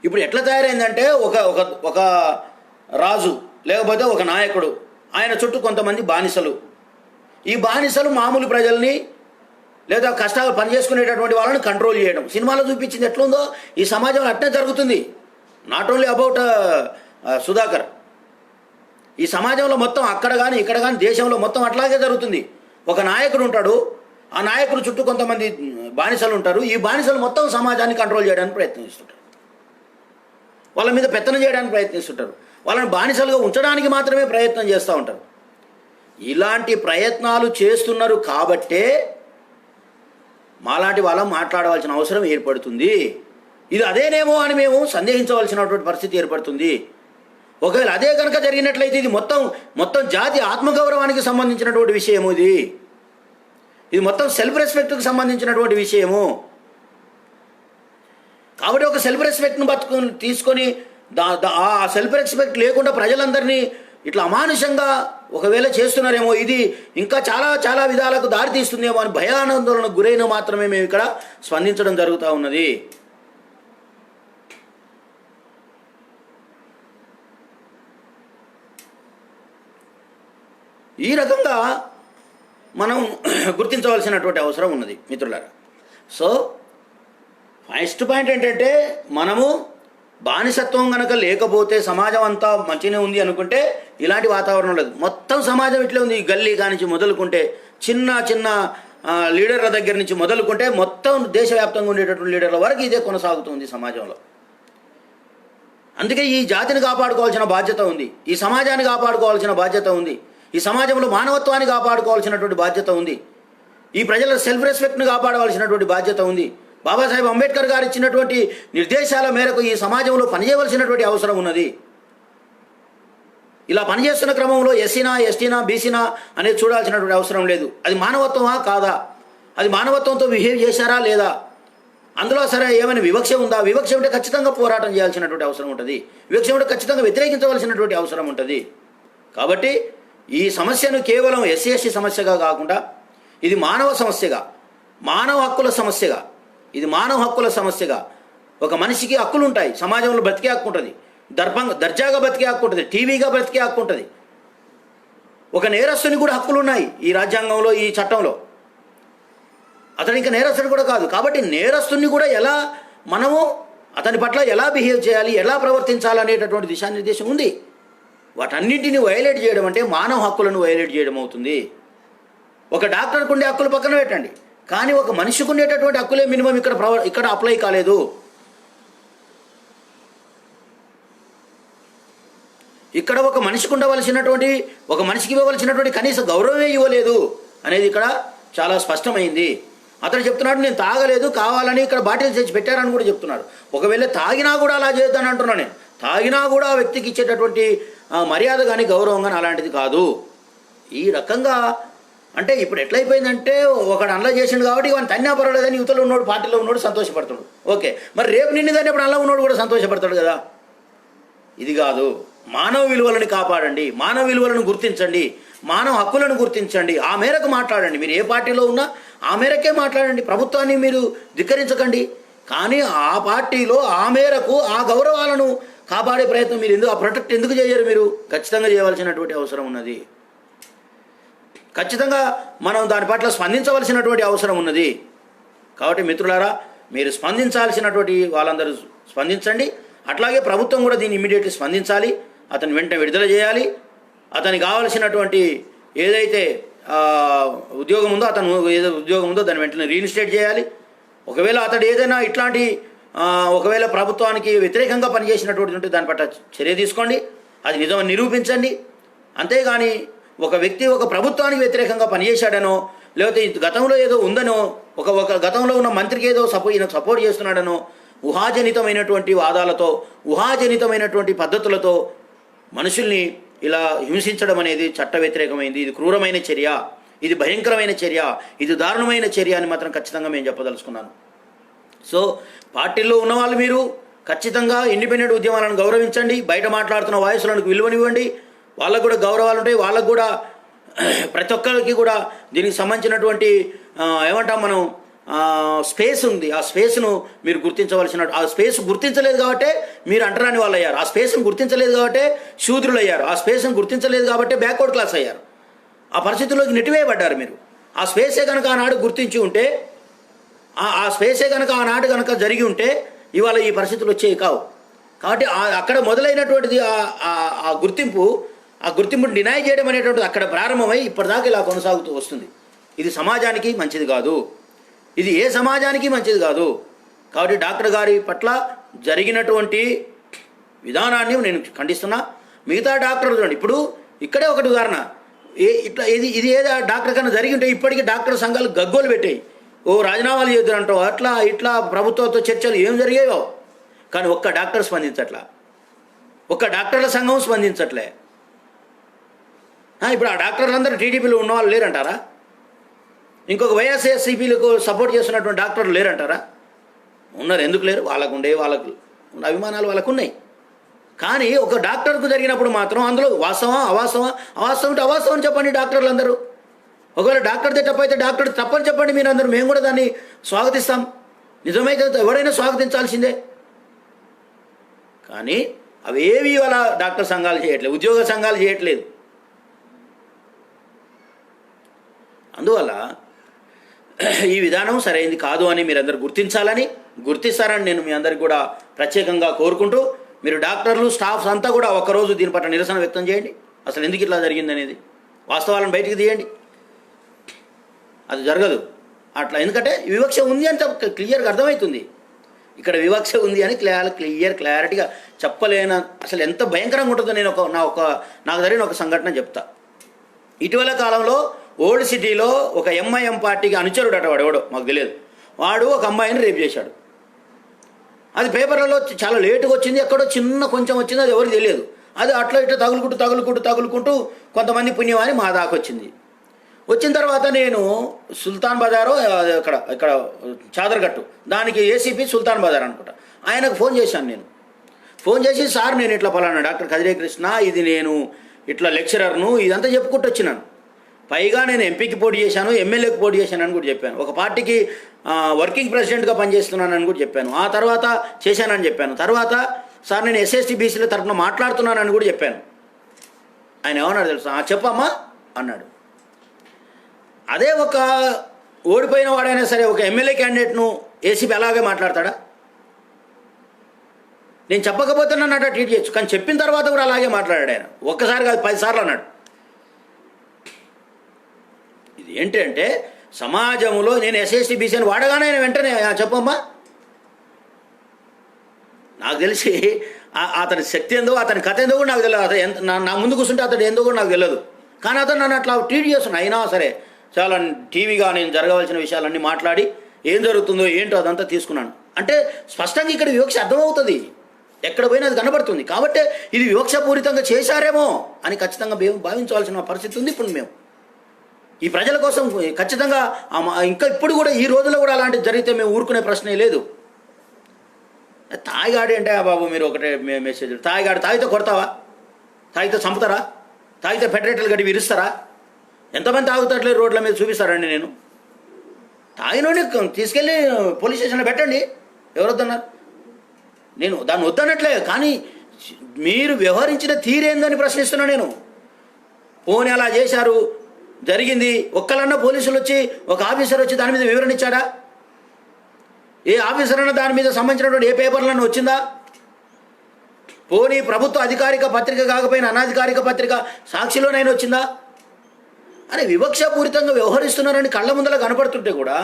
ఇప్పుడు ఎట్లా తయారైందంటే ఒక ఒక ఒక రాజు లేకపోతే ఒక నాయకుడు, ఆయన చుట్టూ కొంతమంది బానిసలు. ఈ బానిసలు మామూలు ప్రజల్ని లేదా కష్టాలు పనిచేసుకునేటటువంటి వాళ్ళని కంట్రోల్ చేయడం. సినిమాలో చూపించింది ఎట్లుందో ఈ సమాజంలో అట్నే జరుగుతుంది. నాట్ ఓన్లీ అబౌట్ సుధాకర్, ఈ సమాజంలో మొత్తం అక్కడ కానీ ఇక్కడ కానీ దేశంలో మొత్తం అట్లాగే జరుగుతుంది. ఒక నాయకుడు ఉంటాడు, ఆ నాయకుడు చుట్టూ కొంతమంది బానిసలు ఉంటారు. ఈ బానిసలు మొత్తం సమాజాన్ని కంట్రోల్ చేయడానికి ప్రయత్నిస్తుంటారు, వాళ్ళ మీద పెత్తనం చేయడానికి ప్రయత్నిస్తుంటారు, వాళ్ళని బానిసలుగా ఉంచడానికి మాత్రమే ప్రయత్నం చేస్తూ ఉంటారు. ఇలాంటి ప్రయత్నాలు చేస్తున్నారు కాబట్టే మాలాంటి వాళ్ళం మాట్లాడవలసిన అవసరం ఏర్పడుతుంది. ఇది అదేనేమో అని మేము సందేహించవలసినటువంటి పరిస్థితి ఏర్పడుతుంది. ఒకవేళ అదే కనుక జరిగినట్లయితే ఇది మొత్తం జాతి ఆత్మగౌరవానికి సంబంధించినటువంటి విషయము. ఇది మొత్తం సెల్ఫ్ రెస్పెక్ట్కి సంబంధించినటువంటి విషయము. కాబట్టి ఒక సెల్ఫ్ రెస్పెక్ట్ను తీసుకొని ఆ సెల్ఫ్ రెస్పెక్ట్ లేకుండా ప్రజలందరినీ ఇట్లా అమానుషంగా ఒకవేళ చేస్తున్నారేమో, ఇది ఇంకా చాలా చాలా విధాలకు దారితీస్తుందేమో అని భయాందోళనకు గురైన మాత్రమే మేము ఇక్కడ స్పందించడం జరుగుతూ ఉన్నది. ఈ రకంగా మనం గుర్తించవలసినటువంటి అవసరం ఉన్నది మిత్రులారా. సో ఫస్ట్ పాయింట్ ఏంటంటే, మనము బానిసత్వం కనుక లేకపోతే సమాజం అంతా మంచిగానే ఉంది అనుకుంటే ఇలాంటి వాతావరణం లేదు. మొత్తం సమాజం ఇట్లే ఉంది. గల్లీ కానించి మొదలుకుంటే చిన్న చిన్న లీడర్ల దగ్గర నుంచి మొదలుకుంటే మొత్తం దేశవ్యాప్తంగా ఉండేటటువంటి లీడర్ల వరకు ఇదే కొనసాగుతుంది సమాజంలో. అందుకే ఈ జాతిని కాపాడుకోవాల్సిన బాధ్యత ఉంది, ఈ సమాజాన్ని కాపాడుకోవాల్సిన బాధ్యత ఉంది, ఈ సమాజంలో మానవత్వాన్ని కాపాడుకోవాల్సినటువంటి బాధ్యత ఉంది, ఈ ప్రజల సెల్ఫ్ రెస్పెక్ట్ని కాపాడవలసినటువంటి బాధ్యత ఉంది. బాబాసాహెబ్ అంబేద్కర్ గారు ఇచ్చినటువంటి నిర్దేశాల మేరకు ఈ సమాజంలో పనిచేయవలసినటువంటి అవసరం ఉన్నది. ఇలా పనిచేస్తున్న క్రమంలో ఎస్సీనా ఎస్టీనా బీసీనా అనేది చూడాల్సినటువంటి అవసరం లేదు. అది మానవత్వమా కాదా, అది మానవత్వంతో బిహేవ్ చేశారా లేదా, అందులో సరే ఏమైనా వివక్ష ఉందా, వివక్ష ఉంటే ఖచ్చితంగా పోరాటం చేయాల్సినటువంటి అవసరం ఉంటుంది, వివక్ష ఉంటే ఖచ్చితంగా వ్యతిరేకించవలసినటువంటి అవసరం ఉంటుంది. కాబట్టి ఈ సమస్యను కేవలం ఎస్సీ ఎస్టీ సమస్యగా కాకుండా ఇది మానవ సమస్యగా, మానవ హక్కుల సమస్యగా, ఇది మానవ హక్కుల సమస్యగా, ఒక మనిషికి హక్కులు ఉంటాయి, సమాజంలో బ్రతికే హక్కు ఉంటుంది, దర్జాగా బ్రతికే హక్కు ఉంటుంది, టీవీగా బ్రతికే హక్కు ఉంటుంది. ఒక నేరస్తుని కూడా హక్కులు ఉన్నాయి ఈ రాజ్యాంగంలో, ఈ చట్టంలో. అతను ఇంకా నేరస్తుడు కూడా కాదు. కాబట్టి నేరస్తుని కూడా ఎలా మనము అతని పట్ల ఎలా బిహేవ్ చేయాలి, ఎలా ప్రవర్తించాలనేటటువంటి దిశానిర్దేశం ఉంది. వాటన్నింటినీ వైలేట్ చేయడం అంటే మానవ హక్కులను వైలేట్ చేయడం అవుతుంది. ఒక డాక్టర్కు ఉండే హక్కులు పక్కన పెట్టండి, కానీ ఒక మనిషికి ఉండేటటువంటి హక్కులే మినిమం ఇక్కడ అప్లై కాలేదు. ఇక్కడ ఒక మనిషికి ఉండవలసినటువంటి, ఒక మనిషికి ఇవ్వవలసినటువంటి కనీస గౌరవమే ఇవ్వలేదు అనేది ఇక్కడ చాలా స్పష్టమైంది. అతను చెప్తున్నాడు, నేను తాగలేదు, కావాలని ఇక్కడ బాటిల్ తెచ్చి పెట్టారని కూడా చెప్తున్నాడు. ఒకవేళ తాగినా కూడా అలా చేయొద్దని అంటున్నాను నేను. తాగినా కూడా ఆ వ్యక్తికి ఇచ్చేటటువంటి మర్యాద కానీ గౌరవం కానీ అలాంటిది కాదు. ఈ రకంగా అంటే ఇప్పుడు ఎట్లయిపోయిందంటే, ఒకడు అలా చేసిండు కాబట్టి వాడిని తన్నా పర్వాలేదని యువతలో ఉన్నాడు, పార్టీలో ఉన్నాడు సంతోషపడుతున్నాడు. ఓకే, మరి రేపు నిన్ను కానీ ఇప్పుడు అలా ఉన్నాడు కూడా సంతోషపడతాడు కదా. ఇది కాదు. మానవ విలువలను కాపాడండి, మానవ విలువలను గుర్తించండి, మానవ హక్కులను గుర్తించండి, ఆ మేరకు మాట్లాడండి. మీరు ఏ పార్టీలో ఉన్నా ఆ మేరకే మాట్లాడండి. ప్రభుత్వాన్ని మీరు ధిక్కరించకండి, కానీ ఆ పార్టీలో ఆ మేరకు ఆ గౌరవాలను కాపాడే ప్రయత్నం మీరు ఆ ప్రొటెక్ట్ ఎందుకు చేయరు? మీరు ఖచ్చితంగా చేయవలసినటువంటి అవసరం ఉన్నది. ఖచ్చితంగా మనం దాని పట్ల స్పందించవలసినటువంటి అవసరం ఉన్నది. కాబట్టి మిత్రులారా, మీరు స్పందించాల్సినటువంటి వాళ్ళందరూ స్పందించండి. అట్లాగే ప్రభుత్వం కూడా దీన్ని ఇమ్మీడియట్లీ స్పందించాలి, అతను వెంటనే విడుదల చేయాలి. అతనికి కావాల్సినటువంటి ఏదైతే ఉద్యోగం ఉందో, అతను ఏదో ఉద్యోగం ఉందో దాన్ని వెంటనే రీఇన్స్టేట్ చేయాలి. ఒకవేళ అతడు ఏదైనా ఇట్లాంటి ఒకవేళ ప్రభుత్వానికి వ్యతిరేకంగా పనిచేసినటువంటి ఉంటే దాని పట్ల చర్య తీసుకోండి, అది నిజమని నిరూపించండి. అంతేగాని ఒక వ్యక్తి ఒక ప్రభుత్వానికి వ్యతిరేకంగా పనిచేశాడనో, లేకపోతే గతంలో ఏదో ఉందనో, ఒక గతంలో ఉన్న మంత్రికి ఏదో సపోర్ట్ చేస్తున్నాడనో, ఊహాజనితమైనటువంటి వాదాలతో, ఊహాజనితమైనటువంటి పద్ధతులతో మనుషుల్ని ఇలా హింసించడం అనేది చట్ట వ్యతిరేకమైంది. ఇది క్రూరమైన చర్య, ఇది భయంకరమైన చర్య, ఇది దారుణమైన చర్య అని మాత్రం ఖచ్చితంగా మేము చెప్పదలుచుకున్నాను. సో పార్టీల్లో ఉన్నవాళ్ళు మీరు ఖచ్చితంగా ఇండిపెండెంట్ ఉద్యమాలను గౌరవించండి. బయట మాట్లాడుతున్న వాయిస్లకు విలువనివ్వండి. వాళ్ళకు కూడా గౌరవాలు ఉంటాయి, వాళ్ళకు కూడా ప్రతి ఒక్కరికి కూడా దీనికి సంబంధించినటువంటి ఏమంటాం మనం స్పేస్ ఉంది. ఆ స్పేస్ను మీరు గుర్తించవలసిన, ఆ స్పేస్ గుర్తించలేదు కాబట్టే మీరు అంటరాని వాళ్ళు అయ్యారు. ఆ స్పేస్ను గుర్తించలేదు కాబట్టే శూద్రులు అయ్యారు. ఆ స్పేస్ను గుర్తించలేదు కాబట్టే బ్యాక్వర్డ్ క్లాస్ అయ్యారు. ఆ పరిస్థితుల్లోకి నెట్టివేయబడ్డారు మీరు. ఆ స్పేసే కనుక ఆనాడు గుర్తించి ఉంటే, ఆ స్పేసే కనుక ఆనాడు కనుక జరిగి ఉంటే ఇవాళ ఈ పరిస్థితులు వచ్చేవి కావు. కాబట్టి అక్కడ మొదలైనటువంటిది ఆ గుర్తింపుని డినై చేయడం అనేటువంటిది అక్కడ ప్రారంభమై ఇప్పటిదాకా ఇలా కొనసాగుతూ వస్తుంది. ఇది సమాజానికి మంచిది కాదు. ఇది ఏ సమాజానికి మంచిది కాదు. కాబట్టి డాక్టర్ గారి పట్ల జరిగినటువంటి విధానాన్ని నేను ఖండిస్తున్నా. మిగతా డాక్టర్లు చూడండి, ఇప్పుడు ఇక్కడే ఒకటి ఉదాహరణ, ఇది ఏదో డాక్టర్ కన్నా జరిగి ఉంటే ఇప్పటికీ డాక్టర్ సంఘాలు గగ్గోలు పెట్టాయి. ఓ రాజీనామాలు చేద్దారంటావు, అట్లా ఇట్లా ప్రభుత్వంతో చర్చలు ఏం జరిగాయో. కానీ ఒక్క డాక్టర్ స్పందించట్లా, ఒక్క డాక్టర్ల సంఘం స్పందించట్లే. ఇప్పుడు ఆ డాక్టర్లందరూ టీడీపీలో ఉన్నవాళ్ళు లేరంటారా? ఇంకొక వైఎస్ఆర్సీపీలకు సపోర్ట్ చేస్తున్నటువంటి డాక్టర్లు లేరంటారా? ఉన్నారు. ఎందుకు లేరు? వాళ్ళకు అభిమానాలు వాళ్ళకు ఉన్నాయి. కానీ ఒక డాక్టర్కు జరిగినప్పుడు మాత్రం అందులో వాస్తవా అవాస్తవా, అవాస్తవం అంటే అవాస్తవం చెప్పండి డాక్టర్లు అందరూ. ఒకవేళ డాక్టర్ తప్పు అయితే డాక్టర్ తప్పని చెప్పండి మీరు అందరూ, మేము కూడా దాన్ని స్వాగతిస్తాం. నిజమైతే ఎవరైనా స్వాగతించాల్సిందే. కానీ అవేవి వాళ్ళ డాక్టర్ సంఘాలు చేయట్లేదు, ఉద్యోగ సంఘాలు చేయట్లేదు. అందువల్ల ఈ విధానం సరైనది కాదు అని మీరందరూ గుర్తిస్తారని నేను మీ అందరికి కూడా ప్రత్యేకంగా కోరుకుంటూ, మీరు డాక్టర్లు స్టాఫ్స్ అంతా కూడా ఒకరోజు దీని పట్ల నిరసన వ్యక్తం చేయండి. అసలు ఎందుకు ఇట్లా జరిగింది అనేది వాస్తవాలను బయటికి తీయండి. అది జరగదు అట్లా, ఎందుకంటే వివక్ష ఉంది అని క్లియర్గా అర్థమవుతుంది. ఇక్కడ వివక్ష ఉంది అని క్లారిటీగా చెప్పలేన, అసలు ఎంత భయంకరంగా ఉంటుందో నేను నాకు జరిగిన ఒక సంఘటన చెప్తా. ఇటీవల కాలంలో ఓల్డ్ సిటీలో ఒక ఎంఐఎం పార్టీకి అనుచరుడు అట, వాడు ఎవడో మాకు తెలియదు, వాడు ఒక అమ్మాయిని రేప్ చేశాడు. అది పేపర్లలో చాలా లేటుగా వచ్చింది, ఎక్కడో చిన్న కొంచెం వచ్చింది, అది ఎవరికి తెలియదు. అది అట్లా ఇట్లా తగులుకుంటూ కొంతమంది పుణ్యమని మా దాకా వచ్చింది. వచ్చిన తర్వాత నేను సుల్తాన్ బజారు, ఇక్కడ చాదర్గట్టు, దానికి ఏసీపీ సుల్తాన్ బజార్ అనుకుంటా, ఆయనకు ఫోన్ చేశాను. నేను ఫోన్ చేసి, సార్ నేను ఇట్లా పలానా డాక్టర్ కదిరే కృష్ణ, ఇది నేను ఇట్లా లెక్చరర్ను, ఇదంతా చెప్పుకుంటూ వచ్చినాను. పైగా నేను ఎంపీకి పోటీ చేశాను, ఎమ్మెల్యేకి పోటీ చేశాను అని కూడా చెప్పాను. ఒక పార్టీకి వర్కింగ్ ప్రెసిడెంట్గా పనిచేస్తున్నానని కూడా చెప్పాను. ఆ తర్వాత చేశానని చెప్పాను. తర్వాత సార్ నేను ఎస్ఎస్టీ బీసీల తరఫున మాట్లాడుతున్నానని కూడా చెప్పాను. ఆయన ఏమన్నాడు తెలుసా? చెప్పమ్మా అన్నాడు. అదే ఒక ఓడిపోయిన వాడైనా సరే ఒక ఎమ్మెల్యే క్యాండిడేట్ను ఏసీపీ అలాగే మాట్లాడతాడా? నేను చెప్పకపోతే నన్ను అట్లా ట్రీట్ చేయొచ్చు, కానీ చెప్పిన తర్వాత కూడా అలాగే మాట్లాడాడు ఆయన. ఒక్కసారి కాదు 10 సార్లు అన్నాడు. ఇది ఏంటంటే సమాజంలో నేను ఎస్ఎస్టీ బీసీని వాడగానే ఆయన వెంటనే చెప్పమ్మా. నాకు తెలిసి అతని శక్తి ఏందో, అతని కథ ఏందో కూడా నాకు తెలియదు. అతను నా ముందు కూర్చుంటే అతడు ఏందో కూడా నాకు తెలియదు. కానీ అతను నన్ను అట్లా ట్రీట్ చేస్తున్నాను. అయినా సరే చాలా టీవీగా నేను జరగవలసిన విషయాలన్నీ మాట్లాడి ఏం జరుగుతుందో ఏంటో అదంతా తీసుకున్నాను. అంటే స్పష్టంగా ఇక్కడ వివక్ష అర్థమవుతుంది, ఎక్కడ పోయినా అది కనబడుతుంది. కాబట్టి ఇది వివక్షపూరితంగా చేశారేమో అని ఖచ్చితంగా భావించవలసిన పరిస్థితి ఉంది. ఇప్పుడు మేము ఈ ప్రజల కోసం ఖచ్చితంగా ఇంకా ఇప్పుడు కూడా ఈ రోజుల్లో కూడా అలాంటివి జరిగితే మేము ఊరుకునే ప్రశ్నే లేదు. తాయిగాడి అంటే బాబు మీరు ఒకటే మెసేజ్, తాగితే కొడతావా? తాగితే చంపుతారా? తాగితే ఫెడరేటర్లు గట్టి విరుస్తారా? ఎంతమంది తాగుతాట్లేదు రోడ్ల మీద చూపిస్తారండి. నేను తాగినోని తీసుకెళ్ళి పోలీస్ స్టేషన్లో పెట్టండి, ఎవరు వద్దన్నారు? నేను దాన్ని వద్దనట్లే, కానీ మీరు వ్యవహరించిన తీరేందని ప్రశ్నిస్తున్నా నేను. పోనీ అలా చేశారు, జరిగింది, ఒక్కలన్నా పోలీసులు వచ్చి ఒక ఆఫీసర్ వచ్చి దాని మీద వివరణ ఇచ్చాడా? ఏ ఆఫీసర్ అన్నా దాని మీద సంబంధించినటువంటి ఏ పేపర్లన్నా వచ్చిందా? పోనీ ప్రభుత్వ అధికారిక పత్రిక కాకపోయినా అనధికారిక పత్రిక సాక్షిలోనైనా వచ్చిందా? అని వివక్షపూరితంగా వ్యవహరిస్తున్నారని కళ్ళ ముందర కనపడుతుంటే కూడా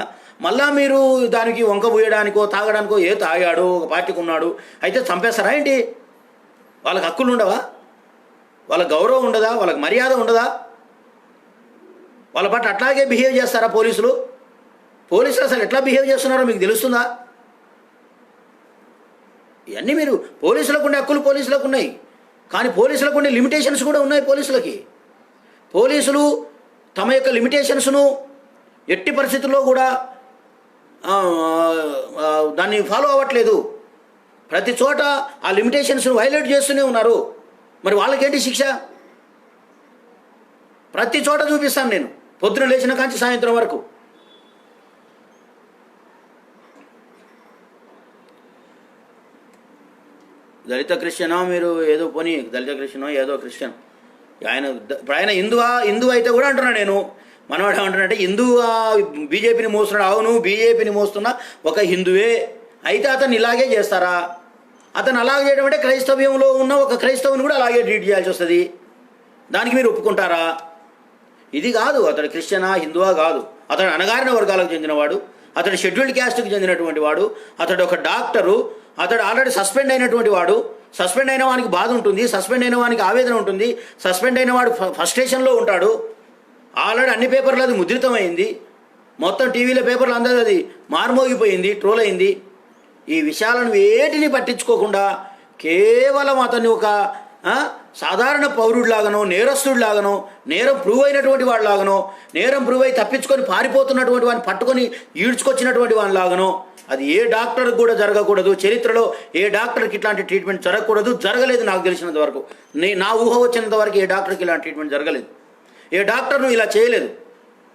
మళ్ళా మీరు దానికి వంక పూయడానికో తాగడానికో, ఏ తాగాడు ఒక పార్టీకి ఉన్నాడు అయితే చంపేస్తారా ఏంటి? వాళ్ళకి హక్కులు ఉండవా? వాళ్ళకి గౌరవం ఉండదా? వాళ్ళకి మర్యాద ఉండదా? వాళ్ళ పట్ల అట్లాగే బిహేవ్ చేస్తారా పోలీసులు? అసలు ఎట్లా బిహేవ్ చేస్తున్నారో మీకు తెలుస్తుందా? ఇవన్నీ మీరు పోలీసులకు ఉండే హక్కులు పోలీసులకు ఉన్నాయి, కానీ పోలీసులకు ఉండే లిమిటేషన్స్ కూడా ఉన్నాయి. పోలీసులు తమ యొక్క లిమిటేషన్స్ను ఎట్టి పరిస్థితుల్లో కూడా దాన్ని ఫాలో అవ్వట్లేదు. ప్రతి చోట ఆ లిమిటేషన్స్ను వైలేట్ చేస్తూనే ఉన్నారు. మరి వాళ్ళకేంటి శిక్ష? ప్రతి చోట చూపిస్తాను నేను, పొద్దున లేచిన కాంచి సాయంత్రం వరకు. దళిత క్రిస్టియనో మీరు ఏదో పోనీ, దళిత క్రిస్టియనో ఏదో క్రిస్టియన్, ఆయన హిందూ అయితే కూడా అంటున్నాను నేను. మనవాడు ఏమంటున్నాడంటే హిందువా బీజేపీని మోస్తున్నాడు. అవును, బీజేపీని మోస్తున్న ఒక హిందువే. అయితే అతను ఇలాగే చేస్తారా? అతను అలాగే చేయడం అంటే క్రైస్తవ్యంలో ఉన్న ఒక క్రైస్తవుని కూడా అలాగే ట్రీట్ చేయాల్సి వస్తుంది. దానికి మీరు ఒప్పుకుంటారా? ఇది కాదు, అతడు క్రిస్టియనా హిందువా కాదు, అతడు అణగారిన వర్గాలకు చెందినవాడు, అతడు షెడ్యూల్డ్ క్యాస్ట్కి చెందినటువంటి వాడు, అతడు ఒక డాక్టరు, అతడు ఆల్రెడీ సస్పెండ్ అయినటువంటి వాడు. సస్పెండ్ అయిన వానికి బాధ ఉంటుంది, సస్పెండ్ అయిన వానికి ఆవేదన ఉంటుంది, సస్పెండ్ అయిన వాడు ఫ్రస్ట్రేషన్లో ఉంటాడు. ఆల్రెడీ అన్ని పేపర్లు అది ముద్రితమైంది, మొత్తం టీవీలో పేపర్లు అందరూ అది మార్మోగిపోయింది, ట్రోల్ అయింది. ఈ విషయాలను వేటిని పట్టించుకోకుండా కేవలం అతన్ని ఒక సాధారణ పౌరుడిలాగానో, నేరస్తుడిలాగానో, నేరం ప్రూవ్ అయినటువంటి వాడిలాగానో, నేరం ప్రూవ్ అయి తప్పించుకొని పారిపోతున్నటువంటి వాడిని పట్టుకొని ఈడ్చుకొచ్చినటువంటి వాడిలాగానో, అది ఏ డాక్టర్కి కూడా జరగకూడదు. చరిత్రలో ఏ డాక్టర్కి ఇట్లాంటి ట్రీట్మెంట్ జరగకూడదు, జరగలేదు నాకు తెలిసినంత వరకు. నా ఊహ వచ్చినంత వరకు ఏ డాక్టర్కి ఇలాంటి ట్రీట్మెంట్ జరగలేదు, ఏ డాక్టర్ను ఇలా చేయలేదు.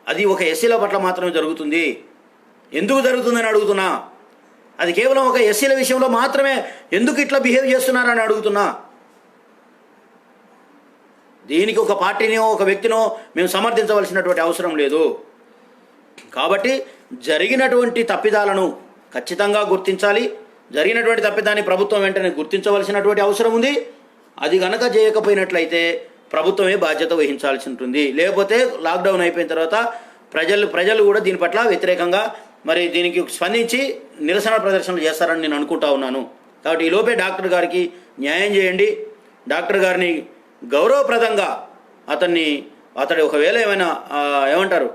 అది ఒక ఎస్సీల పట్ల మాత్రమే జరుగుతుంది. ఎందుకు జరుగుతుందని అడుగుతున్నా. అది కేవలం ఒక ఎస్సీల విషయంలో మాత్రమే ఎందుకు ఇట్లా బిహేవ్ చేస్తున్నారని అడుగుతున్నా. దీనికి ఒక పార్టీనో ఒక వ్యక్తినో మేము సమర్థించవలసినటువంటి అవసరం లేదు. కాబట్టి జరిగినటువంటి తప్పిదాలను ఖచ్చితంగా గుర్తించాలి. జరిగినటువంటి తప్పిదాన్ని ప్రభుత్వం వెంటనే గుర్తించవలసినటువంటి అవసరం ఉంది. అది గనక చేయకపోయినట్లయితే ప్రభుత్వమే బాధ్యత వహించాల్సి ఉంటుంది. లేకపోతే లాక్డౌన్ అయిపోయిన తర్వాత ప్రజలు కూడా దీని పట్ల వ్యతిరేకంగా మరి దీనికి స్పందించి నిరసన ప్రదర్శనలు చేస్తారని నేను అనుకుంటా ఉన్నాను. కాబట్టి ఈలోపే డాక్టర్ గారికి న్యాయం చేయండి. డాక్టర్ గారిని గౌరవప్రదంగా అతడు ఒకవేళ ఏమంటారు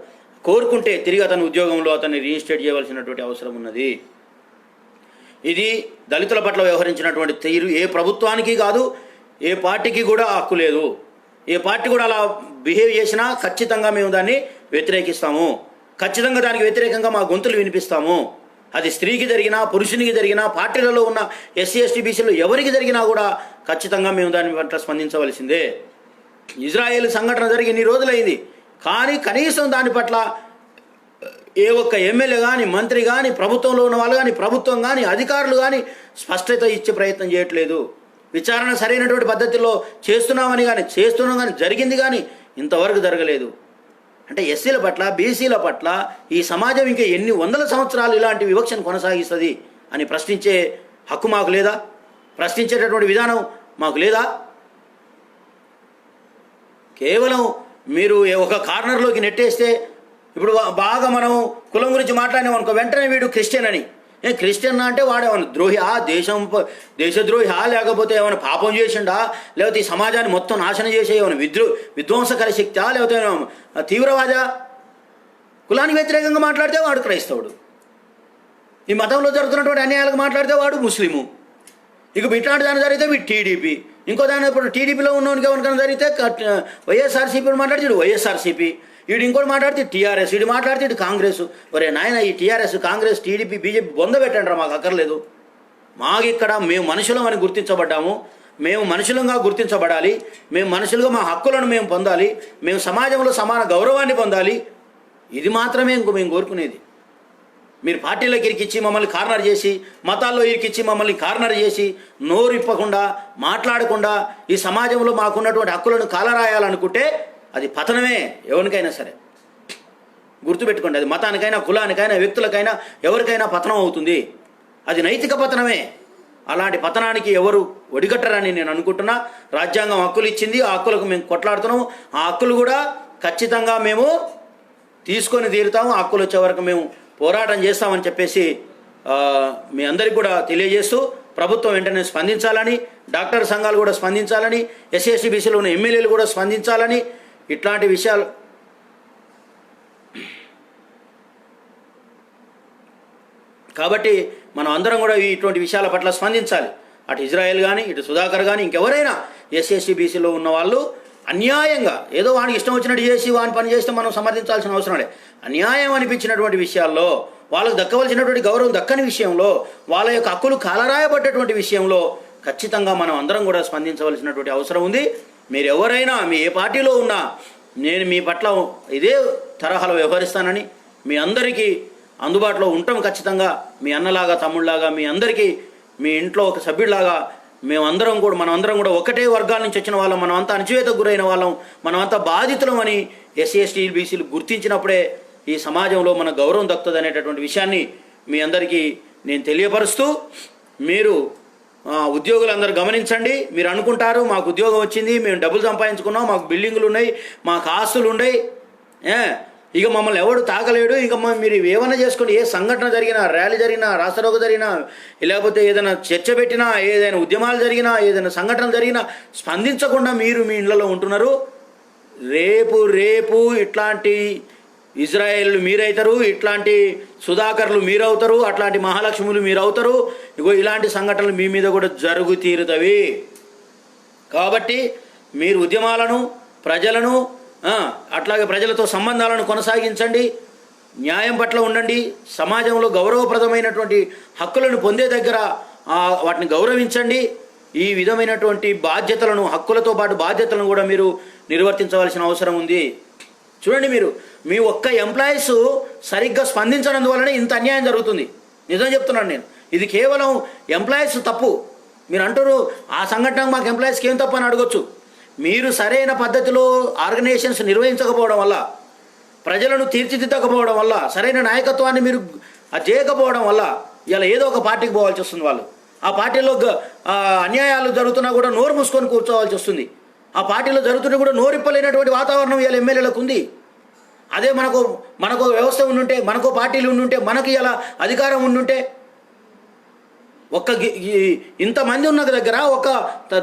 కోరుకుంటే తిరిగి అతని ఉద్యోగంలో అతన్ని రీఇన్స్టేట్ చేయవలసినటువంటి అవసరం ఉన్నది. ఇది దళితుల పట్ల వ్యవహరించినటువంటి తీరు ఏ ప్రభుత్వానికి కాదు, ఏ పార్టీకి కూడా హక్కు లేదు. ఏ పార్టీ కూడా అలా బిహేవ్ చేసినా ఖచ్చితంగా మేము దాన్ని వ్యతిరేకిస్తాము. ఖచ్చితంగా దానికి వ్యతిరేకంగా మా గొంతులు వినిపిస్తాము. అది స్త్రీకి జరిగినా, పురుషునికి జరిగినా, పార్టీలలో ఉన్న ఎస్సీ ఎస్టీ బీసీలు ఎవరికి జరిగినా కూడా ఖచ్చితంగా మేము దాని పట్ల స్పందించవలసిందే. ఇజ్రాయేల్ సంఘటన జరిగి ఇన్ని రోజులైంది, కానీ కనీసం దాని పట్ల ఏ ఒక్క ఎమ్మెల్యే కానీ, మంత్రి కానీ, ప్రభుత్వంలో ఉన్న వాళ్ళు కానీ, ప్రభుత్వం కానీ, అధికారులు కానీ స్పష్టత ఇచ్చే ప్రయత్నం చేయట్లేదు. విచారణ సరైనటువంటి పద్ధతిలో చేస్తున్నాం కానీ జరిగింది కానీ ఇంతవరకు జరగలేదు. అంటే ఎస్సీల పట్ల, బీసీల పట్ల ఈ సమాజం ఇంకా ఎన్ని వందల సంవత్సరాలు ఇలాంటి వివక్షను కొనసాగిస్తుంది అని ప్రశ్నించే హక్కు మాకు లేదా? ప్రశ్నించేటటువంటి విధానం మాకు లేదా? కేవలం మీరు ఒక కార్నర్లోకి నెట్టేస్తే, ఇప్పుడు బాగా మనం కులం గురించి మాట్లాడినాం అనుకో, వెంటనే వీడు క్రిస్టియన్ అని. క్రిస్టియన్ అంటే వాడేమన్నా ద్రోహి, దేశద్రోహి, లేకపోతే ఏమైనా పాపం చేసిండా, లేకపోతే ఈ సమాజాన్ని మొత్తం నాశనం చేసే ఏమైనా విధ్వంసకర శక్తి, లేకపోతే తీవ్రవాద? కులానికి వ్యతిరేకంగా మాట్లాడితే వాడు క్రైస్తవుడు, ఈ మతంలో జరుగుతున్నటువంటి అన్యాయాలకు మాట్లాడితే వాడు ముస్లిము. ఇక ఇట్లాంటి దాని జరిగితే వీడు టీడీపీ, ఇంకో దాని ఇప్పుడు టీడీపీలో ఉన్నవానికి ఎవరికైనా జరిగితే వైఎస్ఆర్సీపీ మాట్లాడితే వైఎస్ఆర్సీపీ, వీడు ఇంకోటి మాట్లాడితే టీఆర్ఎస్, వీడు మాట్లాడితే ఇటు కాంగ్రెస్. ఒరే నాయన, ఈ టీఆర్ఎస్, కాంగ్రెస్, టీడీపీ, బీజేపీ బొంద పెట్టండి, మాకు అక్కర్లేదు. మాకిక్కడ మేము మనుషులం అని గుర్తించబడ్డాము, మేము మనుషులంగా గుర్తించబడాలి, మేము మనుషులుగా మా హక్కులను మేము పొందాలి, మేము సమాజంలో సమాన గౌరవాన్ని పొందాలి. ఇది మాత్రమే మేము కోరుకునేది. మీరు పార్టీలోకి ఇరికిచ్చి మమ్మల్ని కార్నర్ చేసి, మతాల్లో ఇరికిచ్చి మమ్మల్ని కార్నర్ చేసి, నోరు ఇప్పకుండా మాట్లాడకుండా ఈ సమాజంలో మాకున్నటువంటి హక్కులను కాలరాయాలనుకుంటే అది పతనమే. ఎవరికైనా సరే గుర్తుపెట్టుకోండి, అది మతానికైనా, కులానికైనా, వ్యక్తులకైనా, ఎవరికైనా పతనం అవుతుంది. అది నైతిక పతనమే. అలాంటి పతనానికి ఎవరు ఒడిగట్టరని నేను అనుకుంటున్నా. రాజ్యాంగం హక్కులు ఇచ్చింది, ఆ హక్కులకు మేము కొట్లాడుతున్నాము. ఆ హక్కులు కూడా ఖచ్చితంగా మేము తీసుకొని తీరుతాము. ఆ హక్కులు వచ్చే వరకు మేము పోరాటం చేస్తామని చెప్పేసి మీ అందరికీ కూడా తెలియజేస్తూ, ప్రభుత్వం వెంటనే స్పందించాలని, డాక్టర్ సంఘాలు కూడా స్పందించాలని, ఎస్సీ ఎస్టీ బీసీలో ఉన్న ఎమ్మెల్యేలు కూడా స్పందించాలని, ఇట్లాంటి విషయాలు కాబట్టి మనం అందరం కూడా ఇటువంటి విషయాల పట్ల స్పందించాలి. అటు ఇజ్రాయెల్ కానీ, ఇటు సుధాకర్ కానీ, ఇంకెవరైనా ఎస్సీ ఎస్టీ బీసీలో ఉన్న వాళ్ళు అన్యాయంగా ఏదో వానికి ఇష్టం వచ్చినట్టు చేసి వాని పని చేస్తే మనం సమర్థించాల్సిన అవసరం లేదు. అన్యాయం అనిపించినటువంటి విషయాల్లో, వాళ్ళకు దక్కవలసినటువంటి గౌరవం దక్కని విషయంలో, వాళ్ళ యొక్క హక్కులు కాలరాయబడ్డటువంటి విషయంలో ఖచ్చితంగా మనం అందరం కూడా స్పందించవలసినటువంటి అవసరం ఉంది. మీరు ఎవరైనా, మీ ఏ పార్టీలో ఉన్నా నేను మీ పట్ల ఇదే తరహాలో వ్యవహరిస్తానని, మీ అందరికీ అందుబాటులో ఉంటాం ఖచ్చితంగా. మీ అన్నలాగా, తమ్ముళ్ళలాగా, మీ అందరికీ మీ ఇంట్లో ఒక సభ్యుడిలాగా మనమందరం కూడా ఒకటే వర్గాల నుంచి వచ్చిన వాళ్ళం, మనమంతా అణచివేతకు గురైన వాళ్ళం, మనమంతా బాధితులం అని ఎస్సీ ఎస్టీ బీసీలు గుర్తించినప్పుడే ఈ సమాజంలో మన గౌరవం దక్కుతుంది అనేటటువంటి విషయాన్ని మీ అందరికీ నేను తెలియపరుస్తూ, మీరు ఉద్యోగులందరూ గమనించండి. మీరు అనుకుంటారు మాకు ఉద్యోగం వచ్చింది, మేము డబ్బులు సంపాదించుకున్నాం, మాకు బిల్డింగులు ఉన్నాయి, మాకు ఆస్తులు ఉన్నాయి, ఇక మమ్మల్ని ఎవడు తాకలేడు, ఇక మీరు ఏమైనా చేసుకోండి. ఏ సంఘటన జరిగినా, ర్యాలీ జరిగినా, రాస్తారోకో జరిగినా, లేకపోతే ఏదైనా చర్చ పెట్టినా, ఏదైనా ఉద్యమాలు జరిగినా, ఏదైనా సంఘటనలు జరిగినా స్పందించకుండా మీరు మీ ఇళ్లలో ఉంటున్నారు. రేపు ఇట్లాంటి ఇజ్రాయేల్ మీరవుతారు, ఇట్లాంటి సుధాకర్లు మీరవుతారు, అట్లాంటి మహాలక్ష్ములు మీరవుతారు. ఇలాంటి సంఘటనలు మీ మీద కూడా జరుగు తీరుతవి. కాబట్టి మీరు ఉద్యమాలను, ప్రజలను, అట్లాగే ప్రజలతో సంబంధాలను కొనసాగించండి, న్యాయం పట్ల ఉండండి, సమాజంలో గౌరవప్రదమైనటువంటి హక్కులను పొందే దగ్గర వాటిని గౌరవించండి. ఈ విధమైనటువంటి బాధ్యతలను, హక్కులతో పాటు బాధ్యతలను కూడా మీరు నిర్వర్తించవలసిన అవసరం ఉంది. చూడండి, మీ ఒక్క ఎంప్లాయీస్ సరిగ్గా స్పందించనందువల్లనే ఇంత అన్యాయం జరుగుతుంది. నిజం చెప్తున్నాను నేను. ఇది కేవలం ఎంప్లాయీస్ తప్పు. మీరు అంటారు ఆ సంఘటన మాకు ఎంప్లాయీస్కి ఏం తప్పు అని అడగొచ్చు. మీరు సరైన పద్ధతిలో ఆర్గనైజేషన్స్ నిర్వహించకపోవడం వల్ల, ప్రజలను తీర్చిదిద్దకపోవడం వల్ల, సరైన నాయకత్వాన్ని మీరు చేయకపోవడం వల్ల ఇలా ఏదో ఒక పార్టీకి పోవాల్సి వస్తుంది. వాళ్ళు ఆ పార్టీలో అన్యాయాలు జరుగుతున్నా కూడా నోరు మూసుకొని కూర్చోవాల్సి వస్తుంది. ఆ పార్టీలో జరుగుతున్నా కూడా నోరిప్పలేనటువంటి వాతావరణం ఇలా ఎమ్మెల్యేలకు ఉంది. అదే మనకు వ్యవస్థ ఉండుంటే, మనకు పార్టీలు ఉండుంటే, మనకి ఇలా అధికారం ఉండుంటే, ఇంతమంది ఉన్న దగ్గర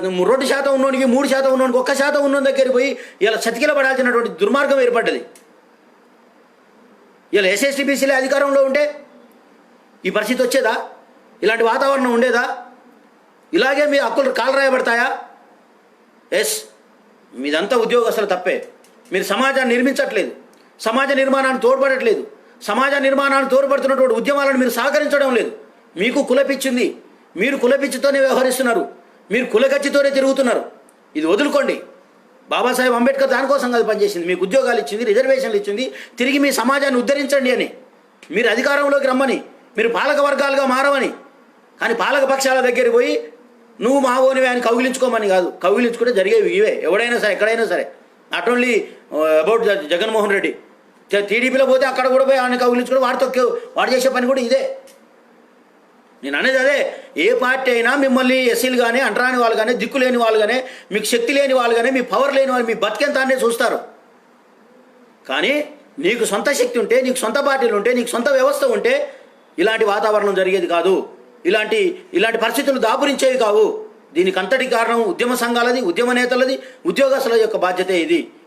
2% ఉన్నోనికి, 3% ఉన్నోనికి, 1% ఉన్న దగ్గరికి పోయి ఇలా చతికిల పడాల్సినటువంటి దుర్మార్గం ఏర్పడ్డది. ఇలా ఎస్ఎస్టీ బీసీలే అధికారంలో ఉంటే ఈ పరిస్థితి వచ్చేదా? ఇలాంటి వాతావరణం ఉండేదా? ఇలాగే మీ హక్కులు కాలు రాయబడతాయా? మీదంతా ఉద్యోగస్తులు తప్పే. మీరు సమాజాన్ని నిర్మించట్లేదు, సమాజ నిర్మాణాన్ని తోడ్పడట్లేదు, సమాజ నిర్మాణాన్ని తోడ్పడుతున్నటువంటి ఉద్యమాలను మీరు సహకరించడం లేదు. మీకు కులపిచ్చింది, మీరు కులపిచ్చితోనే వ్యవహరిస్తున్నారు, మీరు కులగచ్చితోనే తిరుగుతున్నారు. ఇది వదులుకోండి. బాబాసాహెబ్ అంబేద్కర్ దానికోసం కాదు పనిచేసింది. మీకు ఉద్యోగాలు ఇచ్చింది, రిజర్వేషన్లు ఇచ్చింది, తిరిగి మీ సమాజాన్ని ఉద్ధరించండి అని, మీరు అధికారంలోకి రమ్మని, మీరు పాలక వర్గాలుగా మారవని. కానీ పాలక పక్షాల దగ్గరికి పోయి నువ్వు మా ఓనివే అని కౌగిలించుకోమని కాదు. కౌగిలించుకుంటే జరిగేవి ఇవే, ఎవడైనా సరే, ఎక్కడైనా సరే. Not only about Jaganmohan Reddy. టీడీపీలో పోతే అక్కడ కూడా పోయి ఆయన కౌగిలించుకుని వాడు చేసే పని కూడా ఇదే. నేను అనేది అదే. ఏ పార్టీ అయినా మిమ్మల్ని ఎస్సీలు కానీ, అంటరాని వాళ్ళు కానీ, దిక్కు లేని వాళ్ళు కానీ, మీకు శక్తి లేని వాళ్ళు కానీ, మీ పవర్ లేని వాళ్ళు, మీ బతికెంతానే చూస్తారు. కానీ నీకు సొంత శక్తి ఉంటే, నీకు సొంత పార్టీలు ఉంటే, నీకు సొంత వ్యవస్థ ఉంటే ఇలాంటి వాతావరణం జరిగేది కాదు. ఇలాంటి పరిస్థితులు దాపురించేవి కావు. దీనికి అంతటి కారణం ఉద్యమ సంఘాలది, ఉద్యమ నేతలది, ఉద్యోగస్తుల యొక్క బాధ్యతే.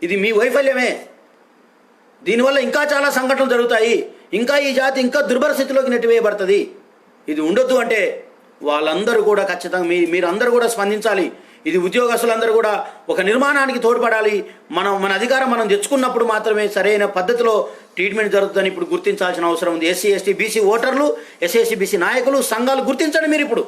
ఇది మీ వైఫల్యమే. దీనివల్ల ఇంకా చాలా సంఘటనలు జరుగుతాయి. ఇంకా ఈ జాతి ఇంకా దుర్భర స్థితిలోకి నెట్టివేయబడుతుంది. ఇది ఉండొద్దు అంటే వాళ్ళందరూ కూడా ఖచ్చితంగా మీరందరూ కూడా స్పందించాలి. ఇది ఉద్యోగస్తులందరూ కూడా ఒక నిర్మాణానికి తోడ్పడాలి. మన అధికారం మనం తెచ్చుకున్నప్పుడు మాత్రమే సరైన పద్ధతిలో ట్రీట్మెంట్ జరుగుతుందని ఇప్పుడు గుర్తించాల్సిన అవసరం ఉంది. ఎస్సీ ఎస్టీ బీసీ ఓటర్లు, ఎస్సీ ఎస్టీ బీసీ నాయకులు, సంఘాలు గుర్తించండి. మీరు ఇప్పుడు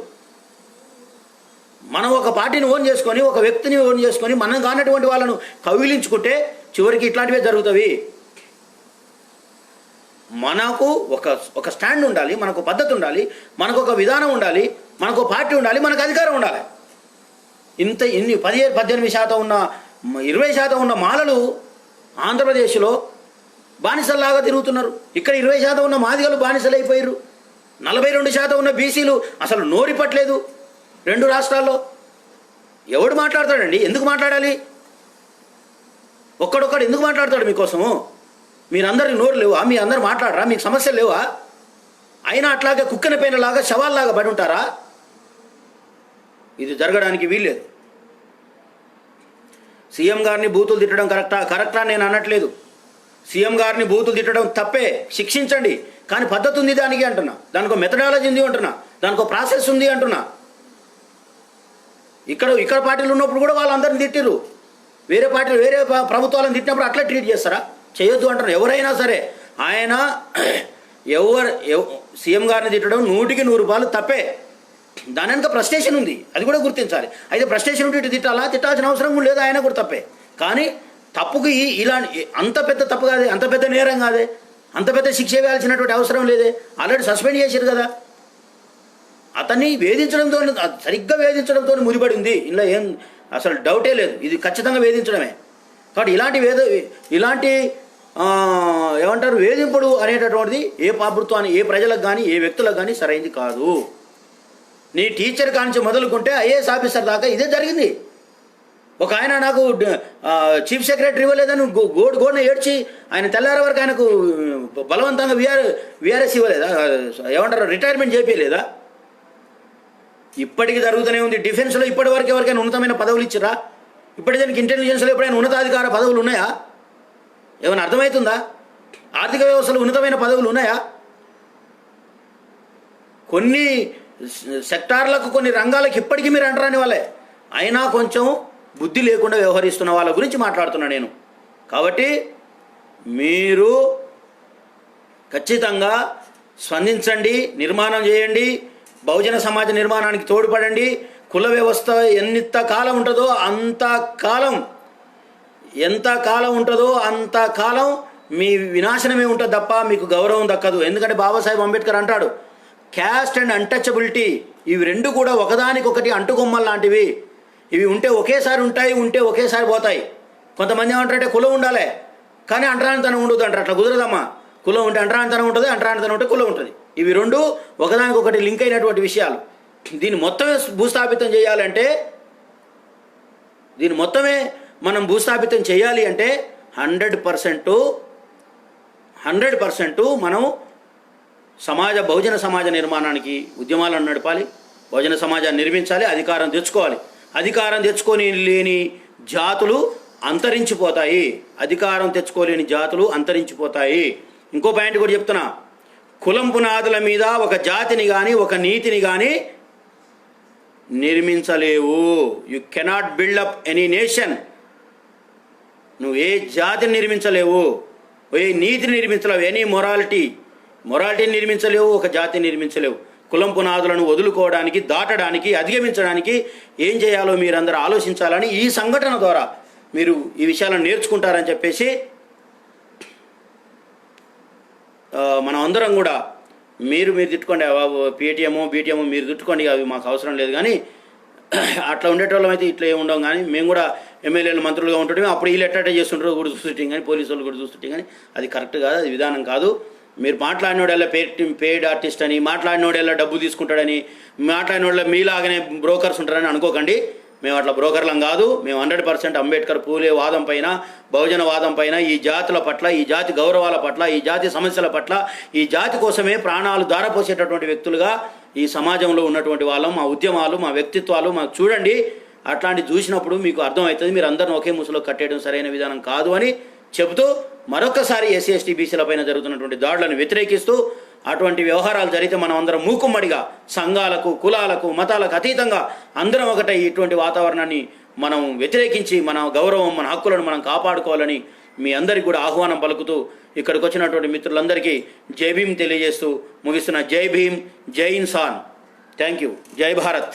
మనం ఒక పార్టీని ఓన్ చేసుకొని, ఒక వ్యక్తిని ఓన్ చేసుకొని, మనం కానటువంటి వాళ్ళను కౌగిలించుకుంటే చివరికి ఇట్లాంటివే జరుగుతాయి. మనకు ఒక స్టాండ్ ఉండాలి, మనకు పద్ధతి ఉండాలి, మనకు ఒక విధానం ఉండాలి, మనకు పార్టీ ఉండాలి, మనకు అధికారం ఉండాలి. ఇన్ని 17-18% ఉన్న 20% ఉన్న మాలలు ఆంధ్రప్రదేశ్లో బానిసల్లాగా తిరుగుతున్నారు. ఇక్కడ 20% ఉన్న మాదిగలు బానిసలు అయిపోయారు. 42% ఉన్న బీసీలు అసలు నోరిపట్లేదు 2 రాష్ట్రాల్లో. ఎవడు మాట్లాడతాడండి? ఎందుకు మాట్లాడాలి? ఒక్కడొక్కడు ఎందుకు మాట్లాడతాడు మీకోసము? మీరందరికి నోరు లేవా? మీ అందరు మాట్లాడరా? మీకు సమస్యలు లేవా? అయినా అట్లాగే కుక్కన పైనలాగా శవాల్లాగా పడి ఉంటారా? ఇది జరగడానికి వీల్లేదు. సీఎం గారిని బూతులు తిట్టడం కరెక్టా నేను అనట్లేదు. సీఎం గారిని బూతులు తిట్టడం తప్పే, శిక్షించండి. కానీ పద్ధతి ఉంది దానికి అంటున్నా. దానికి మెథడాలజీ ఉంది అంటున్నా, దానికి ప్రాసెస్ ఉంది అంటున్నా. ఇక్కడ పార్టీలు ఉన్నప్పుడు కూడా వాళ్ళందరిని తిట్టిరు. వేరే పార్టీలు, వేరే ప్రభుత్వాలను తిట్టినప్పుడు అట్లా ట్రీట్ చేస్తారా? చేయొద్దు అంటున్నారు. ఎవరైనా సరే ఆయన సీఎం గారిని తిట్టడం 100% తప్పే. దాని వెనక ఫ్రస్ట్రేషన్ ఉంది, అది కూడా గుర్తించాలి. అయితే ఫ్రస్ట్రేషన్ ఉంటే ఇటు తిట్టాల్సిన అవసరం కూడా లేదు, ఆయన కూడా తప్పే. కానీ తప్పుకి ఇలాంటి అంత పెద్ద తప్పు కాదే, అంత పెద్ద నేరం కాదే, అంత పెద్ద శిక్ష వేయాల్సినటువంటి అవసరం లేదే. ఆల్రెడీ సస్పెండ్ చేశారు కదా. అతన్ని వేధించడంతో, సరిగ్గా వేధించడంతో ముడిపడి ఉంది. ఇలా ఏం అసలు డౌటే లేదు, ఇది ఖచ్చితంగా వేధించడమే. కాబట్టి ఇలాంటి ఏమంటారు వేధింపుడు అనేటటువంటిది ఏ ప్రభుత్వాన్ని, ఏ ప్రజలకు కానీ, ఏ వ్యక్తులకు కానీ సరైంది కాదు. నీ టీచర్ కానించి మొదలుకుంటే ఐఏఎస్ ఆఫీసర్ దాకా ఇదే జరిగింది. ఒక ఆయన నాకు చీఫ్ సెక్రటరీ ఇవ్వలేదని గోడున ఏడ్చి ఆయన తెల్లారే వరకు ఆయనకు బలవంతంగా విఆర్ఎస్ ఇవ్వలేదా, ఏమంటారు రిటైర్మెంట్ చేపించలేదా? ఇప్పటికీ జరుగుతూనే ఉంది. డిఫెన్స్లో ఇప్పటి వరకు ఎవరికైనా ఉన్నతమైన పదవులు ఇచ్చిరా? ఇప్పటి దానికి ఇంటెలిజెన్స్లో ఎప్పుడైనా ఉన్నతాధికార పదవులు ఉన్నాయా? ఏమైనా అర్థమవుతుందా? ఆర్థిక వ్యవస్థలో ఉన్నతమైన పదవులు ఉన్నాయా? కొన్ని సెక్టార్లకు, కొన్ని రంగాలకు ఇప్పటికీ మీరు అంటరాని వాళ్ళే. అయినా కొంచెం బుద్ధి లేకుండా వ్యవహరిస్తున్న వాళ్ళ గురించి మాట్లాడుతున్నా నేను. కాబట్టి మీరు ఖచ్చితంగా స్పందించండి, నిర్మాణం చేయండి, బహుజన సమాజ నిర్మాణానికి తోడ్పడండి. కుల వ్యవస్థ ఎంతకాలం ఉంటుందో అంతకాలం మీ వినాశనమే ఉంటుంది తప్ప మీకు గౌరవం దక్కదు. ఎందుకంటే బాబాసాహెబ్ అంబేద్కర్ అంటాడు, క్యాస్ట్ అండ్ అన్టచబిలిటీ ఇవి రెండు కూడా ఒకదానికొకటి అంటుకొమ్మలు లాంటివి. ఇవి ఉంటే ఒకేసారి ఉంటాయి, ఉంటే ఒకేసారి పోతాయి. కొంతమంది ఏమంటారంటే కులం ఉండాలి కానీ అంటరానితనం ఉండదు అంటారు. అట్లా కుదరదమ్మా. కులం ఉంటే అంటరానితనం ఉంటుంది, అంటరానితనం ఉంటే కులం ఉంటుంది. ఇవి రెండు ఒకదానికొకటి లింక్ అయినటువంటి విషయాలు. దీన్ని మొత్తమే భూస్థాపితం చేయాలంటే, మనం భూస్థాపితం చేయాలి అంటే 100% మనం బహుజన సమాజ నిర్మాణానికి ఉద్యమాలను నడపాలి, బహుజన సమాజాన్ని నిర్మించాలి, అధికారం తెచ్చుకోవాలి. అధికారం తెచ్చుకొని లేని జాతులు అంతరించిపోతాయి. ఇంకో పాయింట్ కూడా చెప్తున్నా, కులం పునాదుల మీద ఒక జాతిని కానీ, ఒక నీతిని కానీ నిర్మించలేవు. You cannot build up any nation. నువ్వు ఏ జాతిని నిర్మించలేవు, ఏ నీతిని నిర్మించలేవు, ఎనీ మొరాలిటీని నిర్మించలేవు, ఒక జాతిని నిర్మించలేవు. కులం పునాదులను వదులుకోవడానికి, దాటడానికి, అధిగమించడానికి ఏం చేయాలో మీరందరూ ఆలోచించాలని ఈ సంఘటన ద్వారా మీరు ఈ విషయాలను నేర్చుకుంటారని చెప్పేసి మనం అందరం కూడా మీరు తిట్టుకోండి, పేటీఎమో బీటీఎమో మీరు తిట్టుకోండి, అవి మాకు అవసరం లేదు. కానీ అట్లా ఉండేటోళ్ళం అయితే ఇట్లా ఏమి ఉండవు. కానీ మేము కూడా ఎమ్మెల్యేలు మంత్రులుగా ఉంటుంటే అప్పుడు వీళ్ళు ఎట్లా చేస్తుంటారో కూడా చూస్తుంటాం, కానీ పోలీసు వాళ్ళు కూడా చూస్తుంటాం. కానీ అది కరెక్ట్ కాదు, అది విధానం కాదు. మీరు మాట్లాడినోడల్లా పెయిడ్ ఆర్టిస్ట్ అని, మాట్లాడినోడల్లా డబ్బు తీసుకుంటాడని, మాట్లాడినోళ్ళ మీలాగానే బ్రోకర్స్ ఉంటారని అనుకోకండి. మేము అట్లా బ్రోకర్లం కాదు. మేము 100% అంబేద్కర్, పూలే వాదం పైన, బహుజన వాదం పైన, ఈ జాతుల పట్ల, ఈ జాతి గౌరవాల పట్ల, ఈ జాతి సమస్యల పట్ల, ఈ జాతి కోసమే ప్రాణాలు ధారపోసేటటువంటి వ్యక్తులుగా ఈ సమాజంలో ఉన్నటువంటి వాళ్ళం. మా ఉద్యమాలు, మా వ్యక్తిత్వాలు మాకు చూడండి. అట్లాంటి చూసినప్పుడు మీకు అర్థమవుతుంది మీరు అందరిని ఒకే ముసులో కట్టేయడం సరైన విధానం కాదు అని చెబుతూ, మరొకసారి ఎస్సీ ఎస్టీ బీసీల పైన జరుగుతున్నటువంటి దాడులను వ్యతిరేకిస్తూ, అటువంటి వ్యవహారాలు జరిగితే మనం అందరం మూకుమ్మడిగా సంఘాలకు, కులాలకు, మతాలకు అతీతంగా అందరం ఒకటై ఇటువంటి వాతావరణాన్ని మనం వ్యతిరేకించి మన గౌరవం, మన హక్కులను మనం కాపాడుకోవాలని మీ అందరికీ కూడా ఆహ్వానం పలుకుతూ, ఇక్కడికి వచ్చినటువంటి మిత్రులందరికీ జై భీమ్ తెలియజేస్తూ ముగిస్తున్న. జై భీమ్, జై ఇన్సాన్. Thank you. జై భారత్.